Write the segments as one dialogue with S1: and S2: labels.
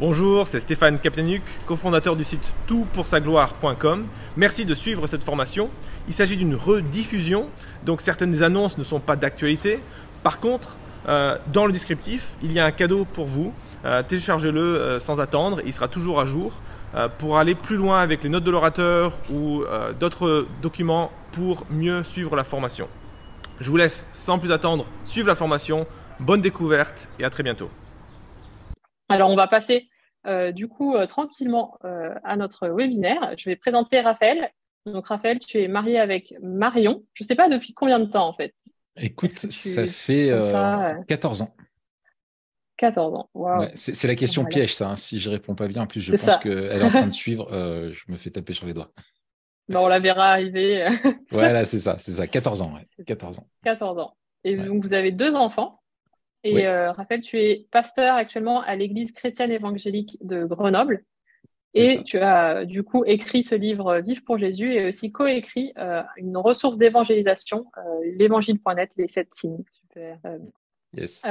S1: Bonjour, c'est Stéphane Kaplanuk, cofondateur du site toutpoursagloire.com. Merci de suivre cette formation. Il s'agit d'une rediffusion, donc certaines annonces ne sont pas d'actualité. Par contre, dans le descriptif, il y a un cadeau pour vous. Téléchargez-le sans attendre, il sera toujours à jour pour aller plus loin avec les notes de l'orateur ou d'autres documents pour mieux suivre la formation. Je vous laisse sans plus attendre suivre la formation. Bonne découverte et à très bientôt.
S2: Alors, on va passer tranquillement à notre webinaire. Je vais présenter Raphaël. Donc, Raphaël, tu es marié avec Marion. Je ne sais pas depuis combien de temps, en fait.
S3: Écoute, ça fait
S2: comme ça,
S3: 14 ans.
S2: 14 ans. Waouh.
S3: Ouais, c'est la question
S2: Voilà.
S3: piège, ça. Hein. Si je réponds pas bien, en plus, je
S2: C'est
S3: pense
S2: ça.
S3: qu'elle est en train de suivre. Je me fais taper sur les doigts.
S2: On la verra arriver.
S3: Voilà, c'est ça. 14 ans, ouais. 14 ans.
S2: 14 ans. Et
S3: Ouais.
S2: donc, vous avez 2 enfants. Et
S3: Oui,
S2: Raphaël, tu es pasteur actuellement à l'Église chrétienne évangélique de Grenoble.
S3: c'est
S2: Et
S3: ça.
S2: tu as du coup écrit ce livre Vivre pour Jésus et aussi coécrit une ressource d'évangélisation, l'évangile.net, les 7 signes. Super.
S3: Yes.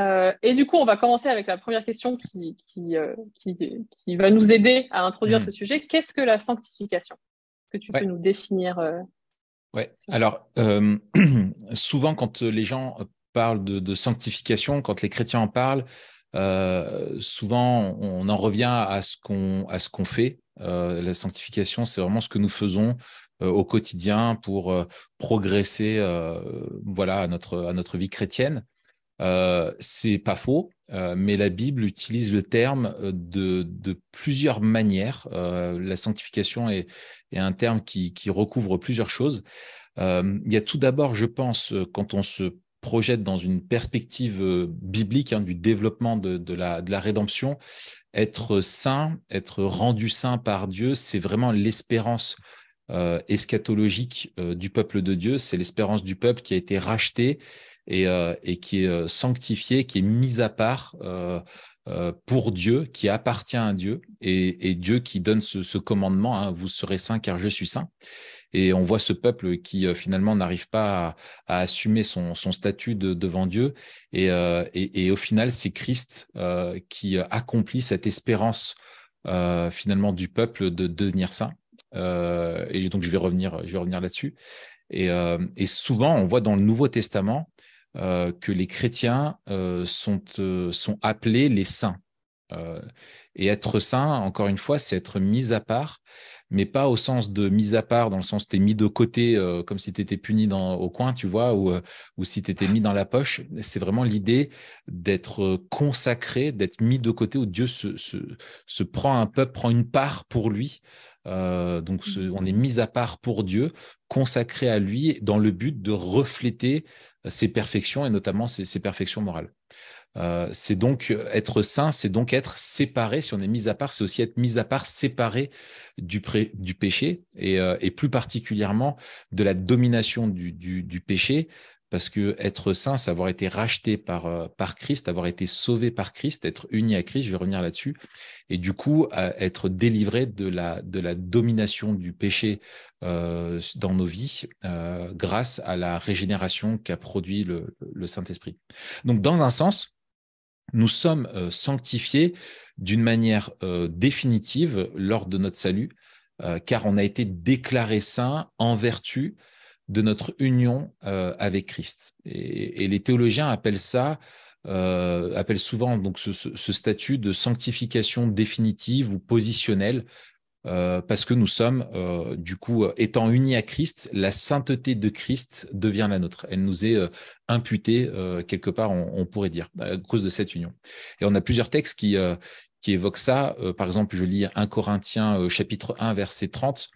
S2: Et du coup, on va commencer avec la première question qui va nous aider à introduire ce
S3: Mhm.
S2: sujet. Qu'est-ce que la sanctification? Est-ce que tu peux
S3: Ouais.
S2: nous définir
S3: Ouais.
S2: sur-
S3: Alors, souvent, quand les gens parlent de sanctification, quand les chrétiens en parlent, souvent, on en revient à ce qu'on fait. La sanctification, c'est vraiment ce que nous faisons au quotidien pour progresser, voilà, à notre vie chrétienne. C'est pas faux, mais la Bible utilise le terme de plusieurs manières. La sanctification est un terme qui recouvre plusieurs choses. Il y a tout d'abord, je pense, quand on se projette dans une perspective biblique du développement de la rédemption, être saint, être rendu saint par Dieu, c'est vraiment l'espérance eschatologique du peuple de Dieu. C'est l'espérance du peuple qui a été racheté et qui est sanctifié, qui est mis à part pour Dieu, qui appartient à Dieu, et Dieu qui donne ce commandement, vous serez saints car je suis saint. Et on voit ce peuple qui finalement n'arrive pas à assumer son statut devant Dieu. Et au final, c'est Christ qui accomplit cette espérance finalement du peuple de devenir saint. Et donc je vais revenir là-dessus. Et souvent, on voit dans le Nouveau Testament que les chrétiens sont appelés les saints. Euh, et être saint, encore une fois, c'est être mis à part, mais pas au sens de mis à part, dans le sens où tu es mis de côté, comme si tu étais puni au coin, tu vois, ou si tu étais mis dans la poche. C'est vraiment l'idée d'être consacré, d'être mis de côté, où Dieu se prend un peuple, prend une part pour lui. On est mis à part pour Dieu, consacré à lui, dans le but de refléter ses perfections, et notamment ses perfections morales. C'est donc être saint, c'est donc être séparé. Si on est mis à part, c'est aussi être mis à part, séparé du péché et plus particulièrement de la domination du péché. Parce que être saint, c'est avoir été racheté par Christ, avoir été sauvé par Christ, être uni à Christ. Je vais revenir là-dessus. Et du coup, être délivré de la domination du péché dans nos vies grâce à la régénération qu'a produit le Saint-Esprit. Donc, dans un sens, nous sommes sanctifiés d'une manière définitive lors de notre salut, car on a été déclaré saint en vertu de notre union avec Christ. Et les théologiens appellent souvent donc ce statut de sanctification définitive ou positionnelle, parce que nous sommes, du coup, étant unis à Christ, la sainteté de Christ devient la nôtre. Elle nous est imputée, quelque part, on pourrait dire, à cause de cette union. Et on a plusieurs textes qui évoquent ça. Par exemple, je lis 1 Corinthiens chapitre 1, verset 30.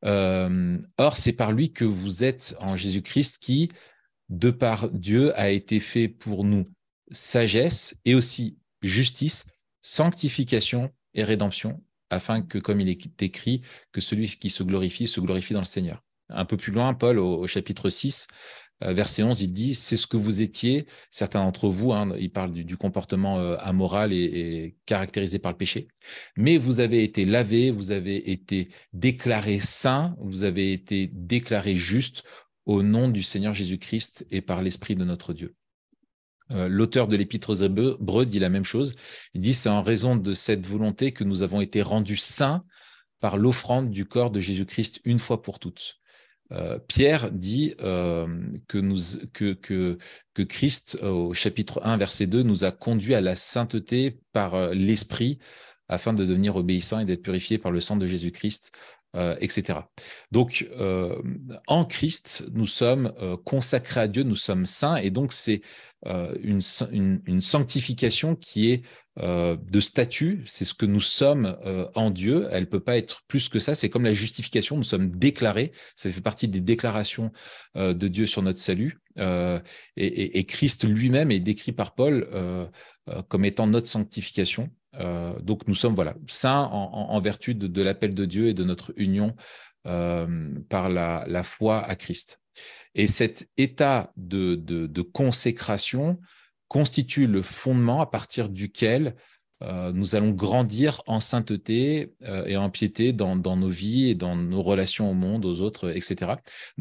S3: Or, c'est par lui que vous êtes en Jésus-Christ qui, de par Dieu, a été fait pour nous sagesse et aussi justice, sanctification et rédemption, afin que, comme il est écrit, que celui qui se glorifie dans le Seigneur. Un peu plus loin, Paul, au chapitre 6, verset 11, il dit, c'est ce que vous étiez, certains d'entre vous, il parle du comportement amoral et caractérisé par le péché, mais vous avez été lavés, vous avez été déclarés saints, vous avez été déclarés justes au nom du Seigneur Jésus-Christ et par l'Esprit de notre Dieu. L'auteur de l'Épître aux Hébreux dit la même chose. Il dit, c'est en raison de cette volonté que nous avons été rendus saints par l'offrande du corps de Jésus-Christ une fois pour toutes. Pierre dit que Christ, au chapitre 1, verset 2, nous a conduits à la sainteté par l'Esprit afin de devenir obéissants et d'être purifiés par le sang de Jésus-Christ, etc. Donc, en Christ, nous sommes consacrés à Dieu, nous sommes saints, et donc c'est une sanctification qui est de statut, c'est ce que nous sommes en Dieu. Elle peut pas être plus que ça. C'est comme la justification, nous sommes déclarés. Ça fait partie des déclarations de Dieu sur notre salut. Et Christ lui-même est décrit par Paul comme étant notre sanctification. Donc nous sommes saints en vertu de l'appel de Dieu et de notre union par la foi à Christ. Et cet état de consécration constitue le fondement à partir duquel nous allons grandir en sainteté et en piété dans nos vies et dans nos relations au monde, aux autres, etc.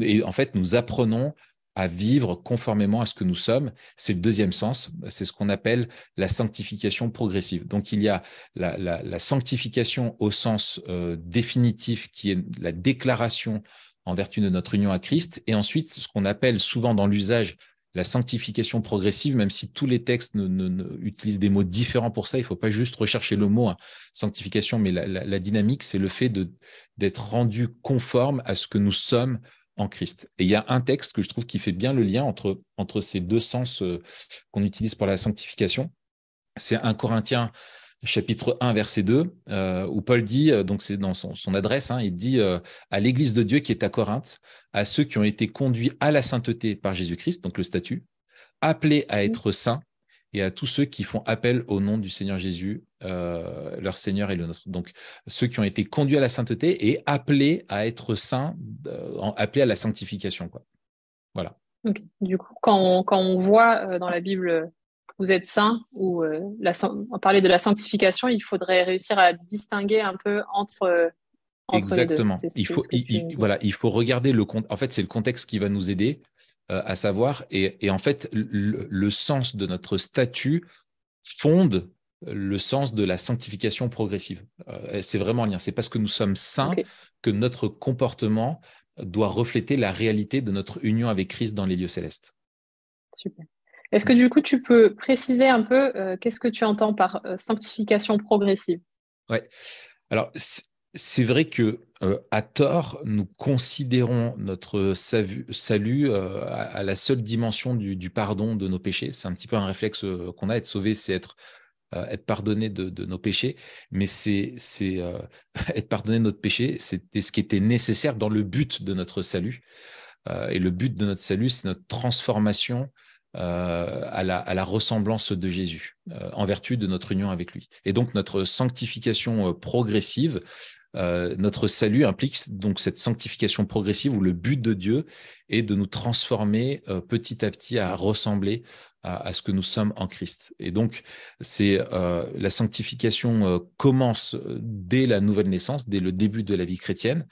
S3: Et en fait, nous apprenons à vivre conformément à ce que nous sommes. C'est le deuxième sens, c'est ce qu'on appelle la sanctification progressive. Donc il y a la sanctification au sens définitif, qui est la déclaration en vertu de notre union à Christ, et ensuite ce qu'on appelle souvent dans l'usage la sanctification progressive, même si tous les textes utilisent des mots différents pour ça. Il ne faut pas juste rechercher le mot sanctification, mais la dynamique, c'est le fait d'être rendu conforme à ce que nous sommes en Christ. Et il y a un texte que je trouve qui fait bien le lien entre ces deux sens qu'on utilise pour la sanctification. C'est 1 Corinthiens chapitre 1, verset 2, où Paul dit, donc c'est dans son adresse, il dit à l'église de Dieu qui est à Corinthe, à ceux qui ont été conduits à la sainteté par Jésus-Christ, donc le statut, appelés à être saints, et à tous ceux qui font appel au nom du Seigneur Jésus, leur Seigneur et le nôtre. Donc, ceux qui ont été conduits à la sainteté et appelés à être saints, appelés à la sanctification, quoi. Voilà.
S2: Okay. Du coup, quand on voit dans la Bible vous êtes saint ou parler de la sanctification, il faudrait réussir à distinguer un peu entre
S3: Exactement.
S2: les deux.
S3: Il faut regarder en fait, c'est le contexte qui va nous aider à savoir. Et en fait, le sens de notre statut fonde le sens de la sanctification progressive. C'est vraiment un lien. C'est parce que nous sommes saints que notre comportement doit refléter la réalité de notre union avec Christ dans les lieux célestes.
S2: Super. Est-ce que du coup, tu peux préciser un peu qu'est-ce que tu entends par sanctification progressive?
S3: Ouais. Alors, c'est vrai que à tort, nous considérons notre salut à la seule dimension du pardon de nos péchés. C'est un petit peu un réflexe qu'on a. Être sauvé, c'est être pardonné de nos péchés. Mais c'est être pardonné de notre péché, c'était ce qui était nécessaire dans le but de notre salut. Et le but de notre salut, c'est notre transformation à la ressemblance de Jésus, en vertu de notre union avec lui. Et donc notre sanctification progressive, notre salut implique donc cette sanctification progressive où le but de Dieu est de nous transformer petit à petit à ressembler à ce que nous sommes en Christ. Et donc c'est la sanctification commence dès la nouvelle naissance, dès le début de la vie chrétienne.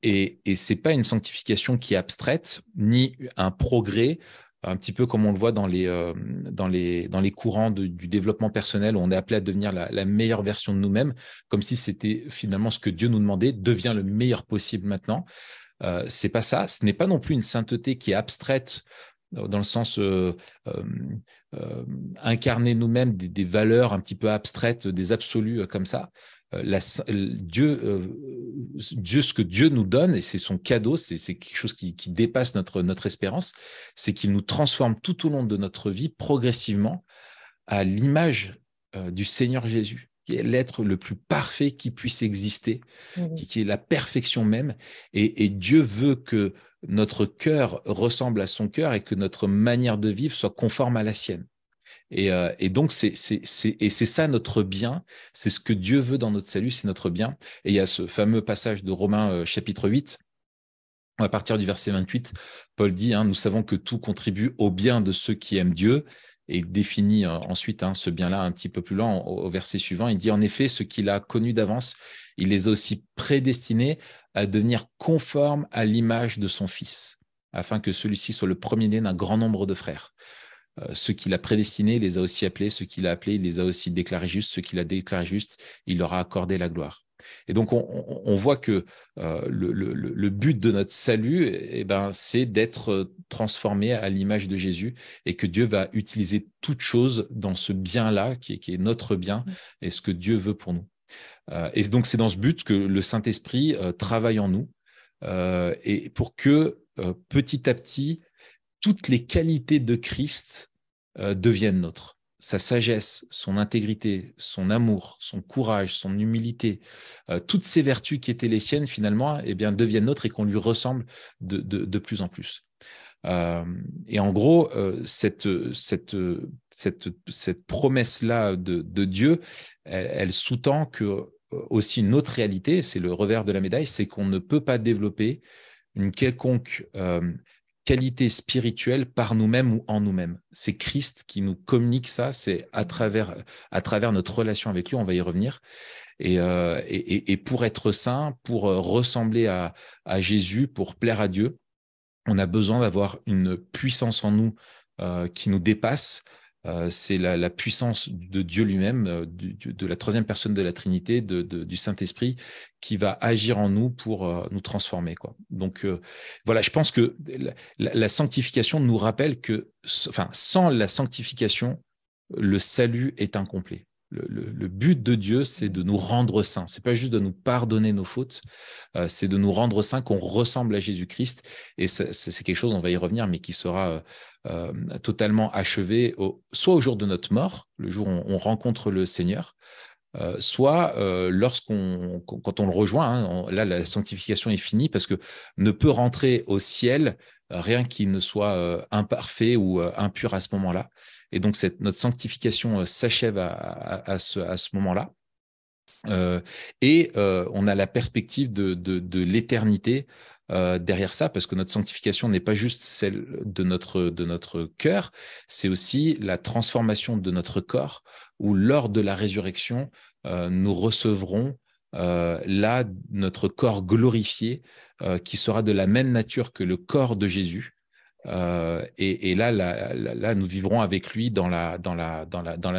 S3: Et c'est pas une sanctification qui est abstraite, ni un progrès, un petit peu comme on le voit dans les courants du développement personnel où on est appelé à devenir la meilleure version de nous-mêmes, comme si c'était finalement ce que Dieu nous demandait, devient le meilleur possible maintenant. C'est pas ça. Ce n'est pas non plus une sainteté qui est abstraite dans le sens incarner nous-mêmes des valeurs un petit peu abstraites, des absolus comme ça. Dieu, ce que Dieu nous donne, et c'est son cadeau, c'est quelque chose qui dépasse notre espérance, c'est qu'il nous transforme tout au long de notre vie progressivement à l'image du Seigneur Jésus, qui est l'être le plus parfait qui puisse exister, qui est la perfection même. Et Dieu veut que notre cœur ressemble à son cœur et que notre manière de vivre soit conforme à la sienne. Et donc, c'est ça notre bien, c'est ce que Dieu veut dans notre salut, c'est notre bien. Et il y a ce fameux passage de Romains chapitre 8, à partir du verset 28, Paul dit, nous savons que tout contribue au bien de ceux qui aiment Dieu, et il définit ensuite ce bien-là un petit peu plus loin au verset suivant. Il dit, en effet, ceux qu'il a connus d'avance, il les a aussi prédestinés à devenir conformes à l'image de son Fils, afin que celui-ci soit le premier-né d'un grand nombre de frères. Ceux qu'il a prédestinés, il les a aussi appelés. Ceux qu'il a appelés, il les a aussi déclarés justes. Ceux qu'il a déclarés justes, il leur a accordé la gloire. Et donc, on voit que le but de notre salut, c'est d'être transformé à l'image de Jésus et que Dieu va utiliser toute chose dans ce bien-là, qui est notre bien, et ce que Dieu veut pour nous. Et donc, c'est dans ce but que le Saint-Esprit travaille en nous et pour que petit à petit, toutes les qualités de Christ deviennent nôtres. Sa sagesse, son intégrité, son amour, son courage, son humilité, toutes ces vertus qui étaient les siennes finalement, deviennent nôtres et qu'on lui ressemble de plus en plus. Et en gros, cette promesse-là de Dieu, elle sous-tend que aussi une autre réalité, c'est le revers de la médaille, c'est qu'on ne peut pas développer une quelconque qualité spirituelle par nous-mêmes ou en nous-mêmes. C'est Christ qui nous communique ça, c'est à travers notre relation avec lui, on va y revenir. Et pour être saint, pour ressembler à Jésus, pour plaire à Dieu, on a besoin d'avoir une puissance en nous qui nous dépasse. C'est la puissance de Dieu lui-même, de la troisième personne de la Trinité, du Saint-Esprit, qui va agir en nous pour nous transformer, quoi. Donc voilà, je pense que la sanctification nous rappelle que, sans la sanctification, le salut est incomplet. Le but de Dieu, c'est de nous rendre saints. C'est pas juste de nous pardonner nos fautes, c'est de nous rendre saints, qu'on ressemble à Jésus-Christ. Et c'est quelque chose, on va y revenir, mais qui sera totalement achevé, soit au jour de notre mort, le jour où on rencontre le Seigneur, soit quand on le rejoint, hein, là la sanctification est finie parce que ne peut rentrer au ciel rien qui ne soit imparfait ou impur à ce moment-là. Et donc notre sanctification s'achève à ce moment-là. On a la perspective de l'éternité derrière ça, parce que notre sanctification n'est pas juste celle de notre cœur, c'est aussi la transformation de notre corps, où lors de la résurrection, nous recevrons là notre corps glorifié, qui sera de la même nature que le corps de Jésus. Et là, nous vivrons avec lui dans la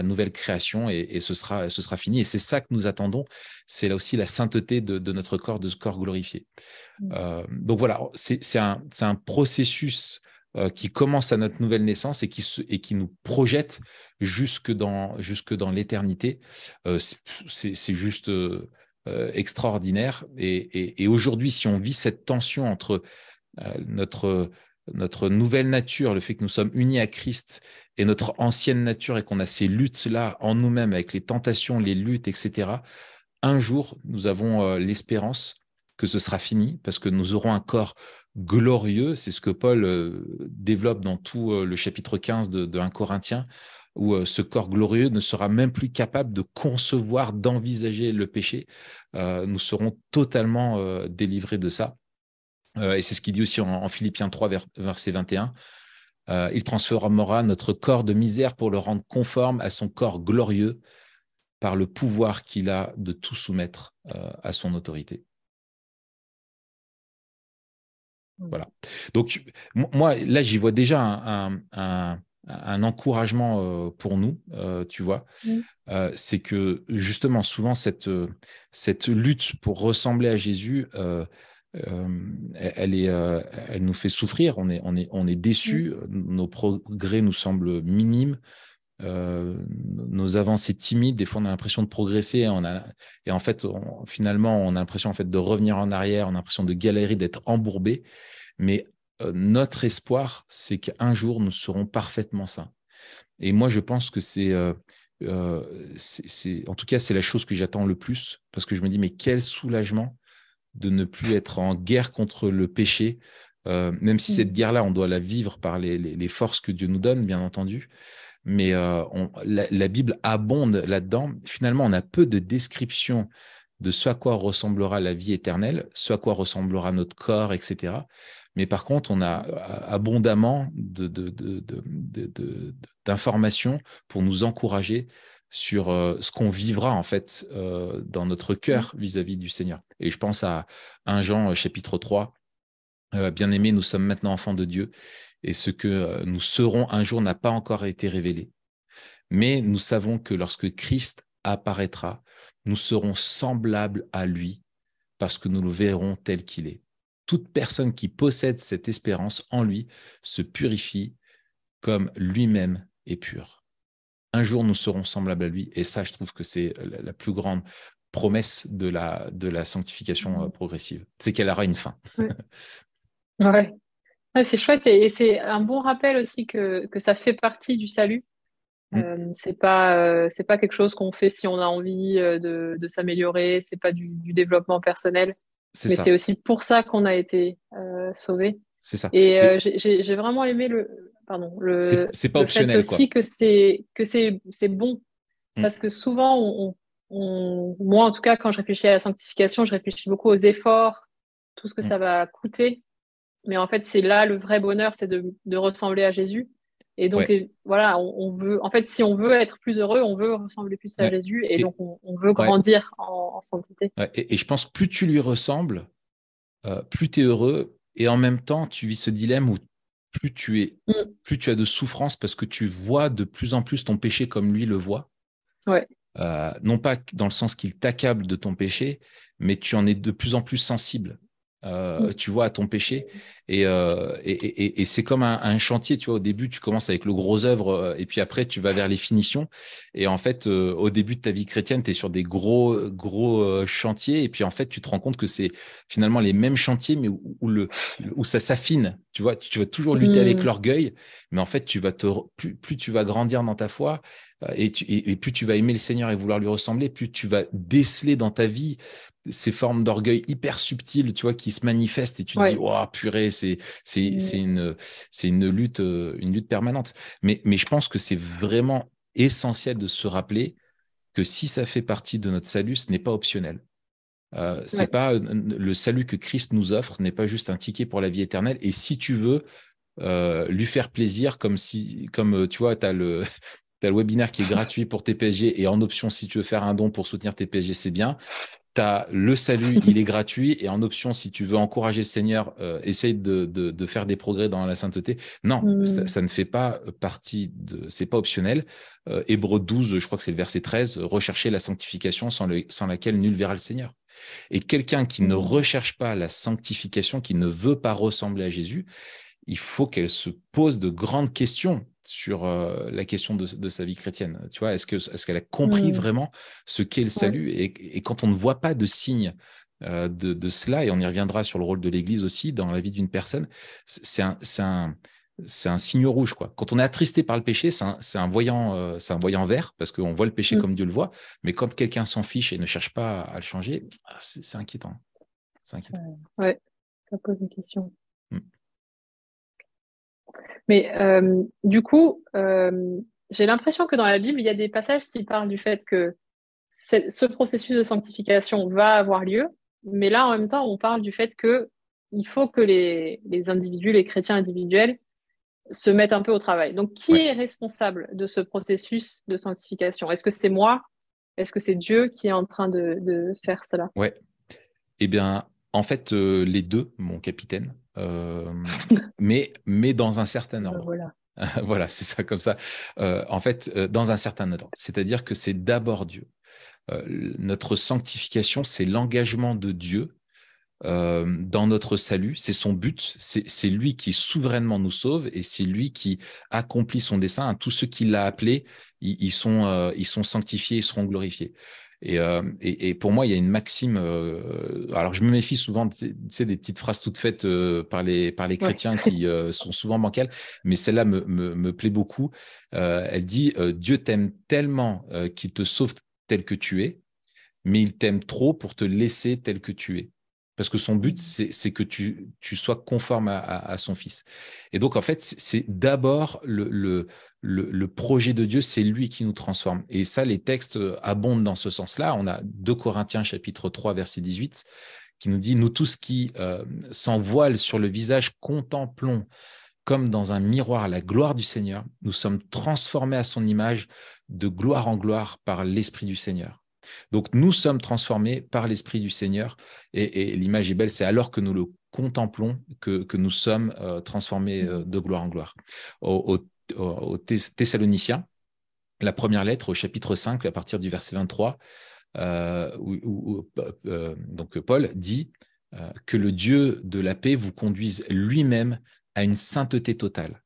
S3: nouvelle création, et ce sera fini. Et c'est ça que nous attendons. C'est là aussi la sainteté de notre corps, de ce corps glorifié. Donc voilà, c'est un processus qui commence à notre nouvelle naissance et qui nous projette jusque dans l'éternité. C'est juste extraordinaire. Et aujourd'hui, si on vit cette tension entre notre nouvelle nature, le fait que nous sommes unis à Christ, et notre ancienne nature, et qu'on a ces luttes-là en nous-mêmes avec les tentations, les luttes, etc., un jour, nous avons l'espérance que ce sera fini, parce que nous aurons un corps glorieux. C'est ce que Paul développe dans tout le chapitre 15 de 1 Corinthiens, où ce corps glorieux ne sera même plus capable de concevoir, d'envisager le péché. Nous serons totalement délivrés de ça. Et c'est ce qu'il dit aussi en Philippiens 3, verset 21. Il transformera notre corps de misère pour le rendre conforme à son corps glorieux par le pouvoir qu'il a de tout soumettre à son autorité. Voilà. Donc, moi, là, j'y vois déjà un encouragement pour nous, tu vois. C'est que, justement, souvent, cette lutte pour ressembler à Jésus, elle nous fait souffrir, on est déçus, nos progrès nous semblent minimes, nos avancées timides, des fois on a l'impression de progresser, et en fait finalement on a l'impression en fait de revenir en arrière, on a l'impression de galérer, d'être embourbé, mais notre espoir, c'est qu'un jour nous serons parfaitement saints. Et moi je pense que en tout cas c'est la chose que j'attends le plus, parce que je me dis mais quel soulagement de ne plus être en guerre contre le péché, même si cette guerre-là, on doit la vivre par les forces que Dieu nous donne, bien entendu. Mais la Bible abonde là-dedans. Finalement, on a peu de descriptions de ce à quoi ressemblera la vie éternelle, ce à quoi ressemblera notre corps, etc. Mais par contre, on a abondamment d'informations pour nous encourager sur ce qu'on vivra en fait dans notre cœur vis-à-vis du Seigneur. Et je pense à 1 Jean chapitre 3, Bien-aimés, nous sommes maintenant enfants de Dieu, et ce que nous serons un jour n'a pas encore été révélé. Mais nous savons que lorsque Christ apparaîtra, nous serons semblables à lui, parce que nous le verrons tel qu'il est. Toute personne qui possède cette espérance en lui se purifie comme lui-même est pur. Un jour, nous serons semblables à lui. Et ça, je trouve que c'est la plus grande promesse de la sanctification progressive. C'est qu'elle aura une fin.
S2: Ouais. Ouais. Ouais, c'est chouette et c'est un bon rappel aussi que ça fait partie du salut. C'est pas quelque chose qu'on fait si on a envie de s'améliorer. C'est pas du développement personnel,
S3: C'est
S2: mais
S3: ça.
S2: c'est aussi pour ça qu'on a été sauvé.
S3: C'est ça.
S2: Et
S3: Et
S2: j'ai vraiment aimé
S3: c'est pas
S2: le fait
S3: optionnel, quoi.
S2: aussi que c'est bon
S3: Mm,
S2: parce que souvent moi en tout cas quand je réfléchis à la sanctification, je réfléchis beaucoup aux efforts, tout ce que
S3: mm.
S2: ça va coûter. Mais en fait, c'est là le vrai bonheur, c'est de ressembler à Jésus. Et donc,
S3: Ouais,
S2: voilà, on veut, en fait, si on veut être plus heureux, on veut ressembler plus à
S3: ouais.
S2: Jésus. Et donc,
S3: Et,
S2: on veut
S3: ouais,
S2: grandir en sainteté.
S3: ouais. Et je pense que plus tu lui ressembles, plus tu es heureux. Et en même temps, tu vis ce dilemme où plus tu es,
S2: Mm.
S3: plus tu as de souffrance parce que tu vois de plus en plus ton péché comme lui le voit.
S2: Ouais.
S3: Non pas dans le sens qu'il t'accable de ton péché, mais tu en es de plus en plus sensible.
S2: Mm.
S3: Tu vois, à ton péché. Et c'est comme un chantier, tu vois, au début, tu commences avec le gros œuvre, et puis après, tu vas vers les finitions. Et en fait, au début de ta vie chrétienne, tu es sur des gros chantiers, et puis en fait, tu te rends compte que c'est finalement les mêmes chantiers, mais où ça s'affine. Tu vas toujours lutter avec
S2: Mm.
S3: l'orgueil, mais en fait, plus tu vas grandir dans ta foi, et plus tu vas aimer le Seigneur et vouloir lui ressembler, plus tu vas déceler dans ta vie ces formes d'orgueil hyper subtiles, tu vois, qui se manifestent et tu te dis,
S2: Ouais.
S3: oh purée,
S2: Mm.
S3: c'est une lutte permanente. Mais je pense que c'est vraiment essentiel de se rappeler que si ça fait partie de notre salut, ce n'est pas optionnel. C'est
S2: Ouais.
S3: pas le salut que Christ nous offre n'est pas juste un ticket pour la vie éternelle. Et si tu veux lui faire plaisir, comme tu vois, t'as le webinaire qui est gratuit pour tes PSG et en option, si tu veux faire un don pour soutenir tes PSG, c'est bien. Tu as le salut, il est gratuit et en option, si tu veux encourager le Seigneur, essaye de faire des progrès dans la sainteté. Non,
S2: Mm.
S3: ça ne fait pas c'est pas optionnel. Hébreux 12, je crois que c'est le verset 13, rechercher la sanctification sans laquelle nul verra le Seigneur. Et quelqu'un qui ne
S2: Mm.
S3: recherche pas la sanctification, qui ne veut pas ressembler à Jésus, il faut qu'elle se pose de grandes questions sur la question de sa vie chrétienne. Tu vois, est-ce qu'elle a compris
S2: Mm.
S3: vraiment ce qu'est le
S2: Ouais.
S3: salut et quand on ne voit pas de signe de cela, et on y reviendra sur le rôle de l'Église aussi dans la vie d'une personne, c'est un signe rouge, quoi. Quand on est attristé par le péché, c'est un voyant vert parce qu'on voit le péché
S2: Mm.
S3: comme Dieu le voit. Mais quand quelqu'un s'en fiche et ne cherche pas à le changer, c'est inquiétant. C'est inquiétant.
S2: Ouais. Ça pose une question.
S3: Mm.
S2: Mais du coup, j'ai l'impression que dans la Bible, il y a des passages qui parlent du fait que ce processus de sanctification va avoir lieu, mais là, en même temps, on parle du fait que il faut que les individus, les chrétiens individuels, se mettent un peu au travail. Donc, qui
S3: Ouais,
S2: est responsable de ce processus de sanctification? Est-ce que c'est moi? Est-ce que c'est Dieu qui est en train de faire cela?
S3: ouais. Eh bien, en fait, les deux, mon capitaine, mais dans un certain
S2: Ben
S3: ordre.
S2: voilà.
S3: Voilà, c'est ça comme ça. En fait, dans un certain ordre. C'est-à-dire que c'est d'abord Dieu. Notre sanctification, c'est l'engagement de Dieu dans notre salut. C'est son but. C'est lui qui souverainement nous sauve et c'est lui qui accomplit son dessein. Tous ceux qui l'a appelé, ils sont sanctifiés, ils seront glorifiés. Et pour moi, il y a une maxime. Alors, je me méfie souvent, tu sais, des petites phrases toutes faites par les
S2: Ouais.
S3: chrétiens qui sont souvent bancales, mais celle-là me plaît beaucoup. Elle dit Dieu t'aime tellement qu'il te sauve tel que tu es, mais il t'aime trop pour te laisser tel que tu es. Parce que son but, c'est que tu sois conforme à son Fils. Et donc, en fait, c'est d'abord le projet de Dieu, c'est lui qui nous transforme. Et ça, les textes abondent dans ce sens-là. On a 2 Corinthiens chapitre 3, verset 18, qui nous dit, nous tous qui sans voile sur le visage contemplons comme dans un miroir la gloire du Seigneur, nous sommes transformés à son image de gloire en gloire par l'Esprit du Seigneur. Donc, nous sommes transformés par l'Esprit du Seigneur. Et l'image est belle, c'est alors que nous le contemplons que nous sommes transformés de gloire en gloire. Aux Thessaloniciens, la première lettre, au chapitre 5, à partir du verset 23, donc Paul dit que le Dieu de la paix vous conduise lui-même à une sainteté totale,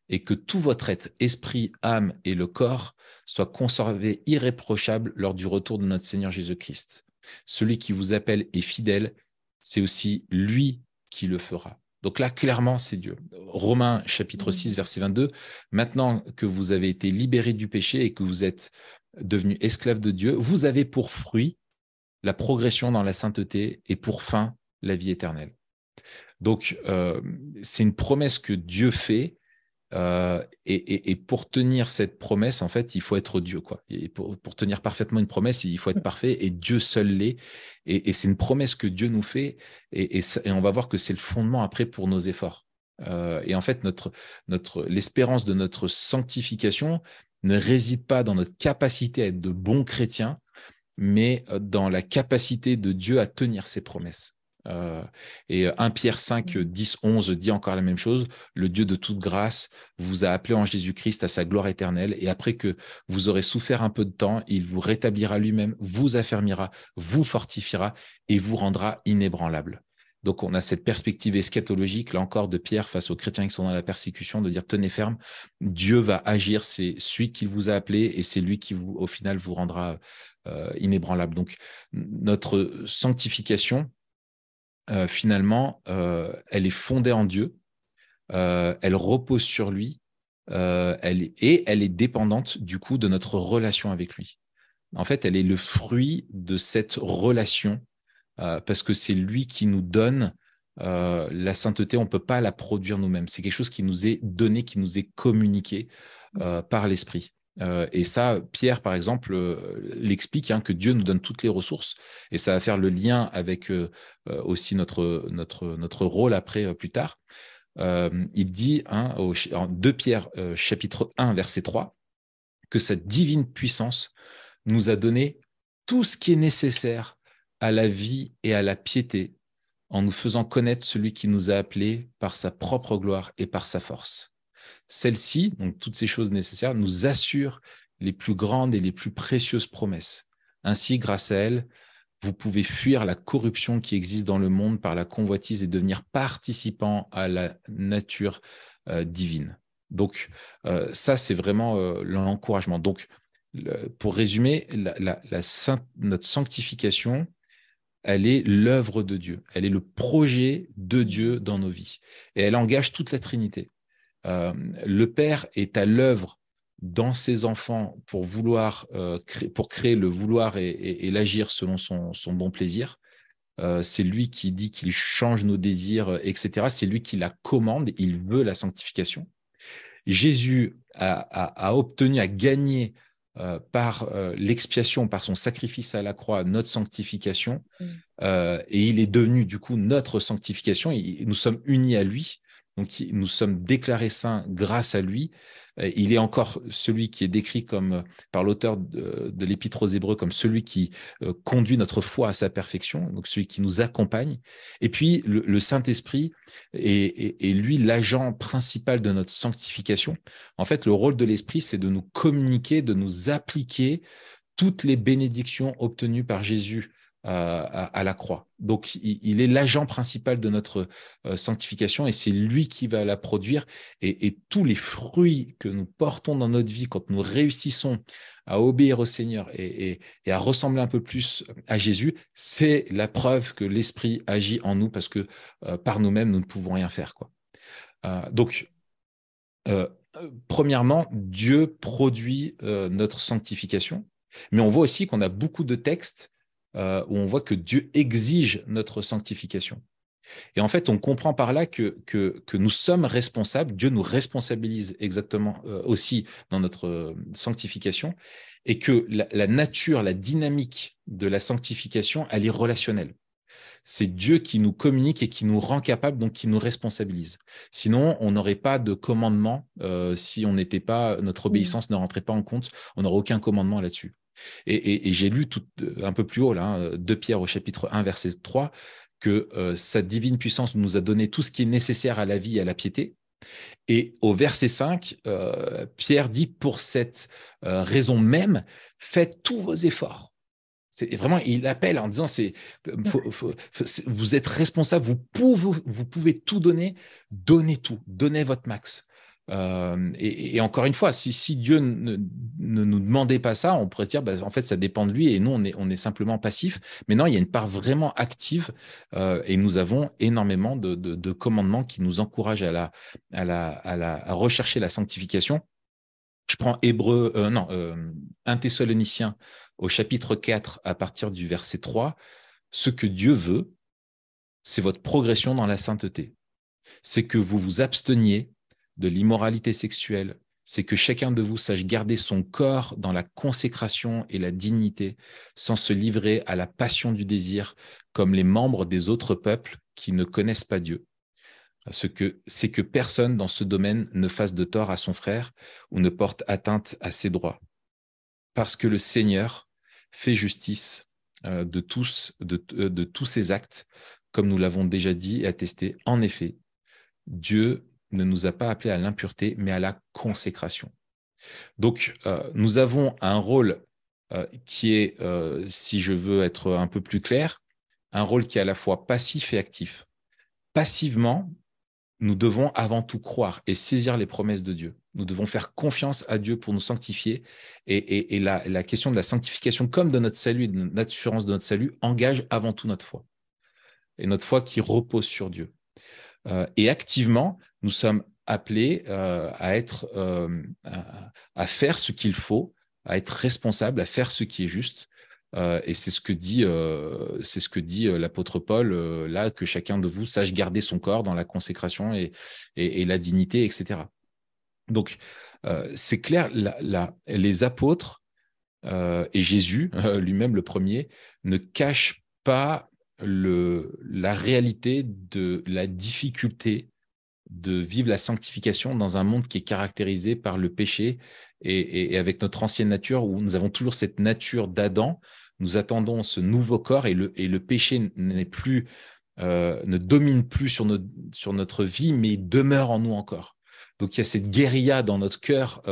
S3: et que tout votre être, esprit, âme et le corps soient conservés irréprochables lors du retour de notre Seigneur Jésus-Christ. Celui qui vous appelle est fidèle, c'est aussi lui qui le fera. Donc là, clairement, c'est Dieu. Romains chapitre 6, verset 22, maintenant que vous avez été libérés du péché et que vous êtes devenus esclaves de Dieu, vous avez pour fruit la progression dans la sainteté et pour fin la vie éternelle. Donc, c'est une promesse que Dieu fait. Et pour tenir cette promesse, en fait, il faut être Dieu, quoi. Et pour tenir parfaitement une promesse, il faut être parfait, et Dieu seul l'est. Et c'est une promesse que Dieu nous fait, et on va voir que c'est le fondement après pour nos efforts. Et en fait, l'espérance de notre sanctification ne réside pas dans notre capacité à être de bons chrétiens, mais dans la capacité de Dieu à tenir ses promesses. Et 1 Pierre 5, 10, 11 dit encore la même chose. Le Dieu de toute grâce vous a appelé en Jésus-Christ à sa gloire éternelle, et après que vous aurez souffert un peu de temps, il vous rétablira lui-même, vous affermira, vous fortifiera et vous rendra inébranlable. Donc on a cette perspective eschatologique, là encore, de Pierre face aux chrétiens qui sont dans la persécution, de dire tenez ferme, Dieu va agir, c'est celui qui vous a appelé et c'est lui qui au final vous rendra inébranlable. Donc notre sanctification, finalement, elle est fondée en Dieu, elle repose sur lui, elle est dépendante du coup de notre relation avec lui. En fait, elle est le fruit de cette relation, parce que c'est lui qui nous donne la sainteté. On ne peut pas la produire nous-mêmes. C'est quelque chose qui nous est donné, qui nous est communiqué par l'Esprit. Et ça, Pierre, par exemple, l'explique, hein, que Dieu nous donne toutes les ressources, et ça va faire le lien avec aussi notre rôle après, plus tard. Il dit, hein, en 2 Pierre chapitre 1, verset 3, que sa divine puissance nous a donné tout ce qui est nécessaire à la vie et à la piété, en nous faisant connaître celui qui nous a appelés par sa propre gloire et par sa force. Celle-ci, donc toutes ces choses nécessaires, nous assurent les plus grandes et les plus précieuses promesses. Ainsi, grâce à elles, vous pouvez fuir la corruption qui existe dans le monde par la convoitise et devenir participant à la nature divine. Donc, ça, c'est vraiment l'encouragement. Donc, pour résumer, notre sanctification, elle est l'œuvre de Dieu. Elle est le projet de Dieu dans nos vies. Et elle engage toute la Trinité. Le Père est à l'œuvre dans ses enfants pour créer le vouloir et l'agir selon son bon plaisir. C'est lui qui dit qu'il change nos désirs, etc. C'est lui qui la commande. Il veut la sanctification. Jésus a obtenu, a gagné par l'expiation, par son sacrifice à la croix, notre sanctification. Et il est devenu du coup notre sanctification. Nous sommes unis à lui. Donc, nous sommes déclarés saints grâce à lui. Il est encore celui qui est décrit par l'auteur de l'Épître aux Hébreux comme celui qui conduit notre foi à sa perfection, donc celui qui nous accompagne. Et puis, le Saint-Esprit est lui l'agent principal de notre sanctification. En fait, le rôle de l'Esprit, c'est de nous communiquer, de nous appliquer toutes les bénédictions obtenues par Jésus à la croix. Donc, il est l'agent principal de notre sanctification, et c'est lui qui va la produire. Et tous les fruits que nous portons dans notre vie, quand nous réussissons à obéir au Seigneur et à ressembler un peu plus à Jésus, c'est la preuve que l'Esprit agit en nous, parce que par nous-mêmes, nous ne pouvons rien faire, quoi. Donc, premièrement, Dieu produit notre sanctification, mais on voit aussi qu'on a beaucoup de textes où on voit que Dieu exige notre sanctification. Et en fait, on comprend par là que nous sommes responsables, Dieu nous responsabilise exactement aussi dans notre sanctification, et que la nature, la dynamique de la sanctification, elle est relationnelle. C'est Dieu qui nous communique et qui nous rend capables, donc qui nous responsabilise. Sinon, on n'aurait pas de commandement si on n'était pas, notre obéissance ne rentrait pas en compte, on n'aurait aucun commandement là-dessus. Et j'ai lu un peu plus haut, là, 2 Pierre au chapitre 1, verset 3, que sa divine puissance nous a donné tout ce qui est nécessaire à la vie et à la piété. Et au verset 5, Pierre dit, pour cette raison même, faites tous vos efforts. C'est vraiment, il appelle en disant, vous êtes responsable, vous pouvez tout donner, donnez tout, donnez votre max. Et encore une fois, si Dieu ne nous demandait pas ça, on pourrait se dire, en fait, ça dépend de lui et nous, on est simplement passif. Mais non, il y a une part vraiment active et nous avons énormément de commandements qui nous encouragent à rechercher la sanctification. Je prends 1 Thessaloniciens au chapitre 4 à partir du verset 3. Ce que Dieu veut, c'est votre progression dans la sainteté. C'est que vous vous absteniez de l'immoralité sexuelle, c'est que chacun de vous sache garder son corps dans la consécration et la dignité, sans se livrer à la passion du désir, comme les membres des autres peuples qui ne connaissent pas Dieu. C'est que personne dans ce domaine ne fasse de tort à son frère ou ne porte atteinte à ses droits. Parce que le Seigneur fait justice de tous ses actes, comme nous l'avons déjà dit et attesté. En effet, Dieu ne nous a pas appelés à l'impureté, mais à la consécration. Donc, nous avons un rôle qui est, si je veux être un peu plus clair, un rôle qui est à la fois passif et actif. Passivement, nous devons avant tout croire et saisir les promesses de Dieu. Nous devons faire confiance à Dieu pour nous sanctifier. Et la question de la sanctification, comme de notre salut et de l'assurance de notre salut, engage avant tout notre foi. Et notre foi qui repose sur Dieu. Et activement, nous sommes appelés à faire ce qu'il faut, à être responsables, à faire ce qui est juste. Et c'est ce que dit l'apôtre Paul là, que chacun de vous sache garder son corps dans la consécration et la dignité, etc. Donc c'est clair, les apôtres et Jésus lui-même le premier ne cachent pas la réalité de la difficulté de vivre la sanctification dans un monde qui est caractérisé par le péché et avec notre ancienne nature où nous avons toujours cette nature d'Adam. Nous attendons ce nouveau corps et le péché ne domine plus sur notre vie, mais il demeure en nous encore. Donc il y a cette guérilla dans notre cœur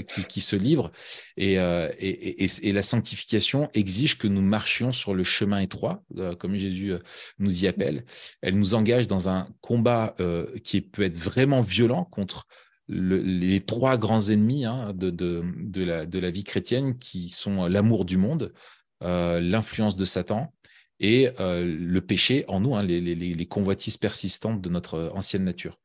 S3: qui se livre et la sanctification exige que nous marchions sur le chemin étroit, comme Jésus nous y appelle. Elle nous engage dans un combat qui peut être vraiment violent contre les 3 grands ennemis de la vie chrétienne qui sont l'amour du monde, l'influence de Satan et le péché en nous, les convoitises persistantes de notre ancienne nature.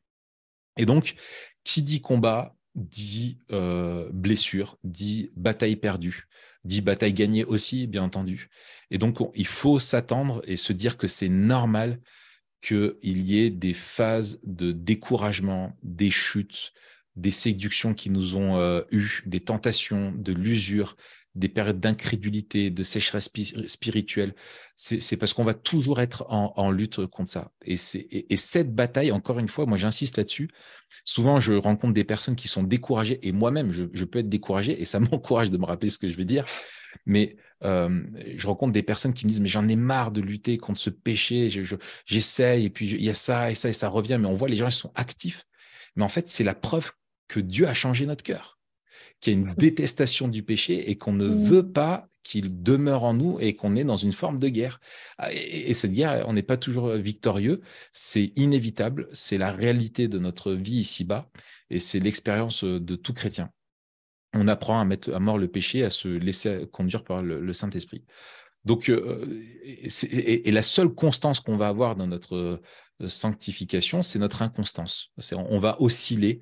S3: Et donc, qui dit combat, dit blessure, dit bataille perdue, dit bataille gagnée aussi, bien entendu. Et donc, il faut s'attendre et se dire que c'est normal qu'il y ait des phases de découragement, des chutes, des séductions qui nous ont eues, des tentations, de l'usure, des périodes d'incrédulité, de sécheresse spirituelle. C'est parce qu'on va toujours être en lutte contre ça. Et cette bataille, encore une fois, moi j'insiste là-dessus, souvent je rencontre des personnes qui sont découragées, et moi-même je peux être découragé, et ça m'encourage de me rappeler ce que je vais dire, mais je rencontre des personnes qui me disent « mais j'en ai marre de lutter contre ce péché, j'essaye, et puis il y a ça, et ça revient », mais on voit les gens, ils sont actifs. Mais en fait, c'est la preuve que Dieu a changé notre cœur, qu'il y a une détestation du péché et qu'on ne veut pas qu'il demeure en nous et qu'on est dans une forme de guerre. Et cette guerre, on n'est pas toujours victorieux, c'est inévitable, c'est la réalité de notre vie ici-bas et c'est l'expérience de tout chrétien. On apprend à mettre à mort le péché, à se laisser conduire par le Saint-Esprit. Donc, et la seule constance qu'on va avoir dans notre sanctification, c'est notre inconstance. On va osciller